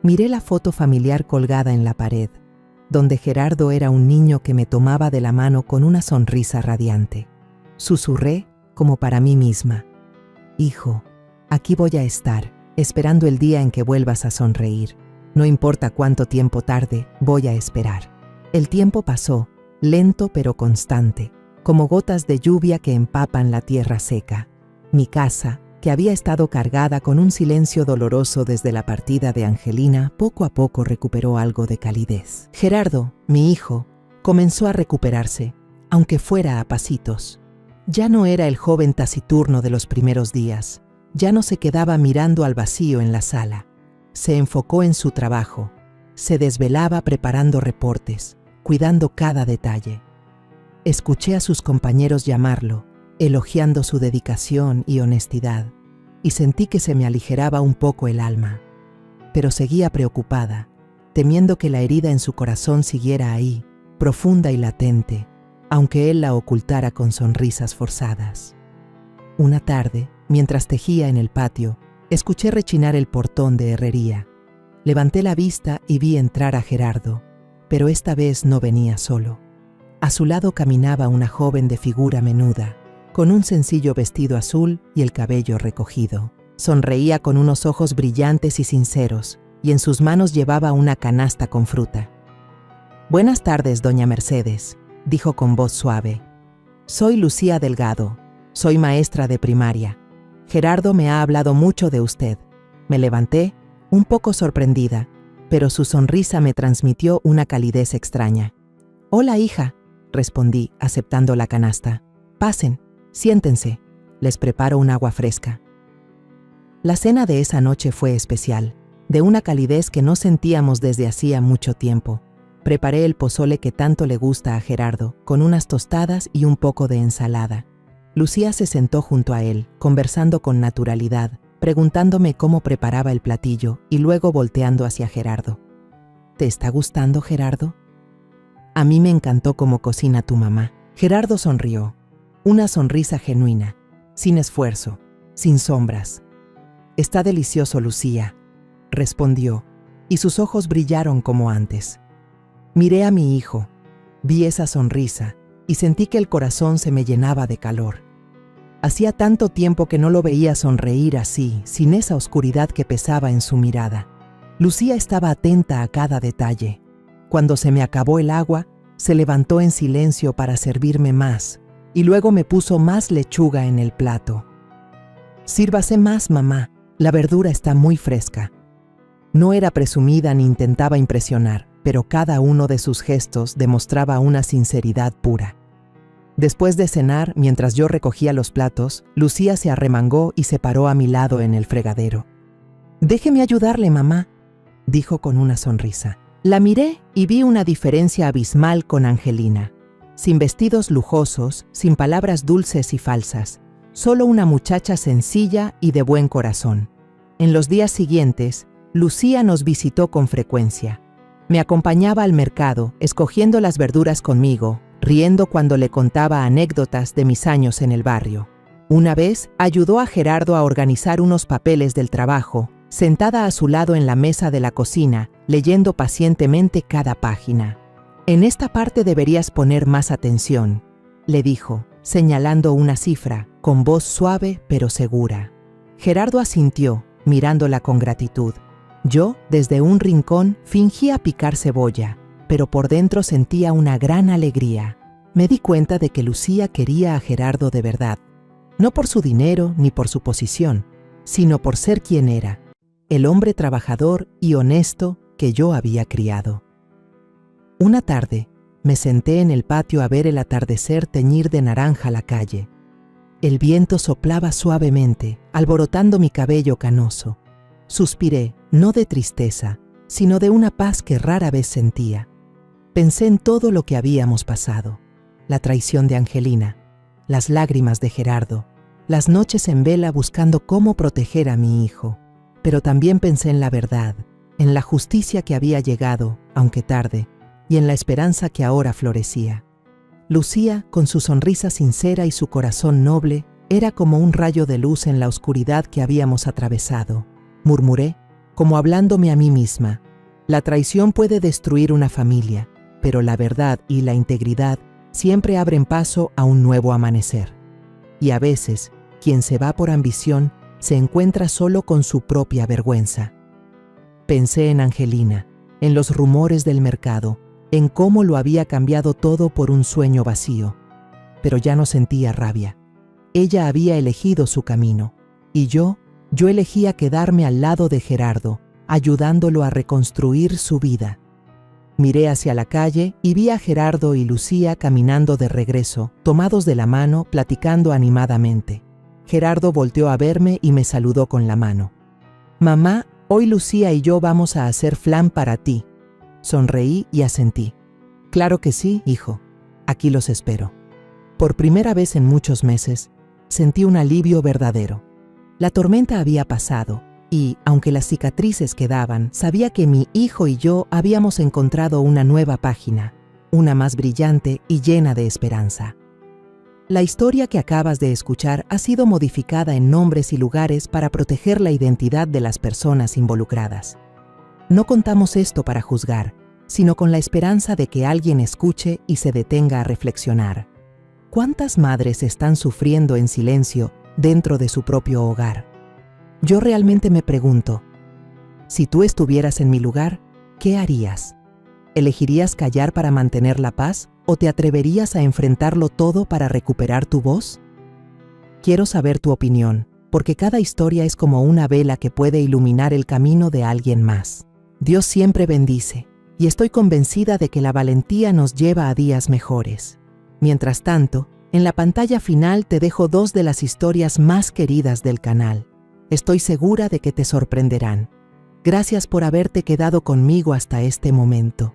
Miré la foto familiar colgada en la pared, donde Gerardo era un niño que me tomaba de la mano con una sonrisa radiante. Susurré, como para mí misma: «Hijo, aquí voy a estar, esperando el día en que vuelvas a sonreír. No importa cuánto tiempo tarde, voy a esperar». El tiempo pasó, lento pero constante, como gotas de lluvia que empapan la tierra seca. Mi casa, que había estado cargada con un silencio doloroso desde la partida de Angelina, poco a poco recuperó algo de calidez. Gerardo, mi hijo, comenzó a recuperarse, aunque fuera a pasitos. Ya no era el joven taciturno de los primeros días. Ya no se quedaba mirando al vacío en la sala. Se enfocó en su trabajo. Se desvelaba preparando reportes, cuidando cada detalle. Escuché a sus compañeros llamarlo, elogiando su dedicación y honestidad, y sentí que se me aligeraba un poco el alma. Pero seguía preocupada, temiendo que la herida en su corazón siguiera ahí, profunda y latente, aunque él la ocultara con sonrisas forzadas. Una tarde, mientras tejía en el patio, escuché rechinar el portón de herrería. Levanté la vista y vi entrar a Gerardo, pero esta vez no venía solo. A su lado caminaba una joven de figura menuda, con un sencillo vestido azul y el cabello recogido. Sonreía con unos ojos brillantes y sinceros, y en sus manos llevaba una canasta con fruta. «Buenas tardes, doña Mercedes», dijo con voz suave. «Soy Lucía Delgado, soy maestra de primaria. Gerardo me ha hablado mucho de usted». Me levanté, un poco sorprendida, pero su sonrisa me transmitió una calidez extraña. «Hola, hija», respondí, aceptando la canasta. «Pasen. Siéntense, les preparo un agua fresca». La cena de esa noche fue especial, de una calidez que no sentíamos desde hacía mucho tiempo. Preparé el pozole que tanto le gusta a Gerardo, con unas tostadas y un poco de ensalada. Lucía se sentó junto a él, conversando con naturalidad, preguntándome cómo preparaba el platillo y luego volteando hacia Gerardo. «¿Te está gustando, Gerardo?» «A mí me encantó cómo cocina tu mamá». Gerardo sonrió. Una sonrisa genuina, sin esfuerzo, sin sombras. «Está delicioso, Lucía», respondió, y sus ojos brillaron como antes. Miré a mi hijo, vi esa sonrisa y sentí que el corazón se me llenaba de calor. Hacía tanto tiempo que no lo veía sonreír así, sin esa oscuridad que pesaba en su mirada. Lucía estaba atenta a cada detalle. Cuando se me acabó el agua, se levantó en silencio para servirme más, y luego me puso más lechuga en el plato. Sírvase más, mamá. La verdura está muy fresca. No era presumida ni intentaba impresionar, pero cada uno de sus gestos demostraba una sinceridad pura. Después de cenar, mientras yo recogía los platos, Lucía se arremangó y se paró a mi lado en el fregadero. «Déjeme ayudarle, mamá», dijo con una sonrisa. La miré y vi una diferencia abismal con Angelina. Sin vestidos lujosos, sin palabras dulces y falsas, solo una muchacha sencilla y de buen corazón. En los días siguientes, Lucía nos visitó con frecuencia. Me acompañaba al mercado, escogiendo las verduras conmigo, riendo cuando le contaba anécdotas de mis años en el barrio. Una vez ayudó a Gerardo a organizar unos papeles del trabajo, sentada a su lado en la mesa de la cocina, leyendo pacientemente cada página. «En esta parte deberías poner más atención», le dijo, señalando una cifra, con voz suave pero segura. Gerardo asintió, mirándola con gratitud. Yo, desde un rincón, fingía picar cebolla, pero por dentro sentía una gran alegría. Me di cuenta de que Lucía quería a Gerardo de verdad, no por su dinero ni por su posición, sino por ser quien era, el hombre trabajador y honesto que yo había criado. Una tarde, me senté en el patio a ver el atardecer teñir de naranja la calle. El viento soplaba suavemente, alborotando mi cabello canoso. Suspiré, no de tristeza, sino de una paz que rara vez sentía. Pensé en todo lo que habíamos pasado: la traición de Angelina, las lágrimas de Gerardo, las noches en vela buscando cómo proteger a mi hijo. Pero también pensé en la verdad, en la justicia que había llegado, aunque tarde, y en la esperanza que ahora florecía. Lucía, con su sonrisa sincera y su corazón noble, era como un rayo de luz en la oscuridad que habíamos atravesado. Murmuré, como hablándome a mí misma: la traición puede destruir una familia, pero la verdad y la integridad siempre abren paso a un nuevo amanecer. Y a veces, quien se va por ambición se encuentra solo con su propia vergüenza. Pensé en Angelina, en los rumores del mercado, en cómo lo había cambiado todo por un sueño vacío. Pero ya no sentía rabia. Ella había elegido su camino, y yo elegía quedarme al lado de Gerardo, ayudándolo a reconstruir su vida. Miré hacia la calle y vi a Gerardo y Lucía caminando de regreso, tomados de la mano, platicando animadamente. Gerardo volteó a verme y me saludó con la mano. «Mamá, hoy Lucía y yo vamos a hacer flan para ti». Sonreí y asentí. «Claro que sí, hijo. Aquí los espero». Por primera vez en muchos meses, sentí un alivio verdadero. La tormenta había pasado y, aunque las cicatrices quedaban, sabía que mi hijo y yo habíamos encontrado una nueva página, una más brillante y llena de esperanza. La historia que acabas de escuchar ha sido modificada en nombres y lugares para proteger la identidad de las personas involucradas. No contamos esto para juzgar, sino con la esperanza de que alguien escuche y se detenga a reflexionar. ¿Cuántas madres están sufriendo en silencio dentro de su propio hogar? Yo realmente me pregunto, si tú estuvieras en mi lugar, ¿qué harías? ¿Elegirías callar para mantener la paz o te atreverías a enfrentarlo todo para recuperar tu voz? Quiero saber tu opinión, porque cada historia es como una vela que puede iluminar el camino de alguien más. Dios siempre bendice, y estoy convencida de que la valentía nos lleva a días mejores. Mientras tanto, en la pantalla final te dejo 2 de las historias más queridas del canal. Estoy segura de que te sorprenderán. Gracias por haberte quedado conmigo hasta este momento.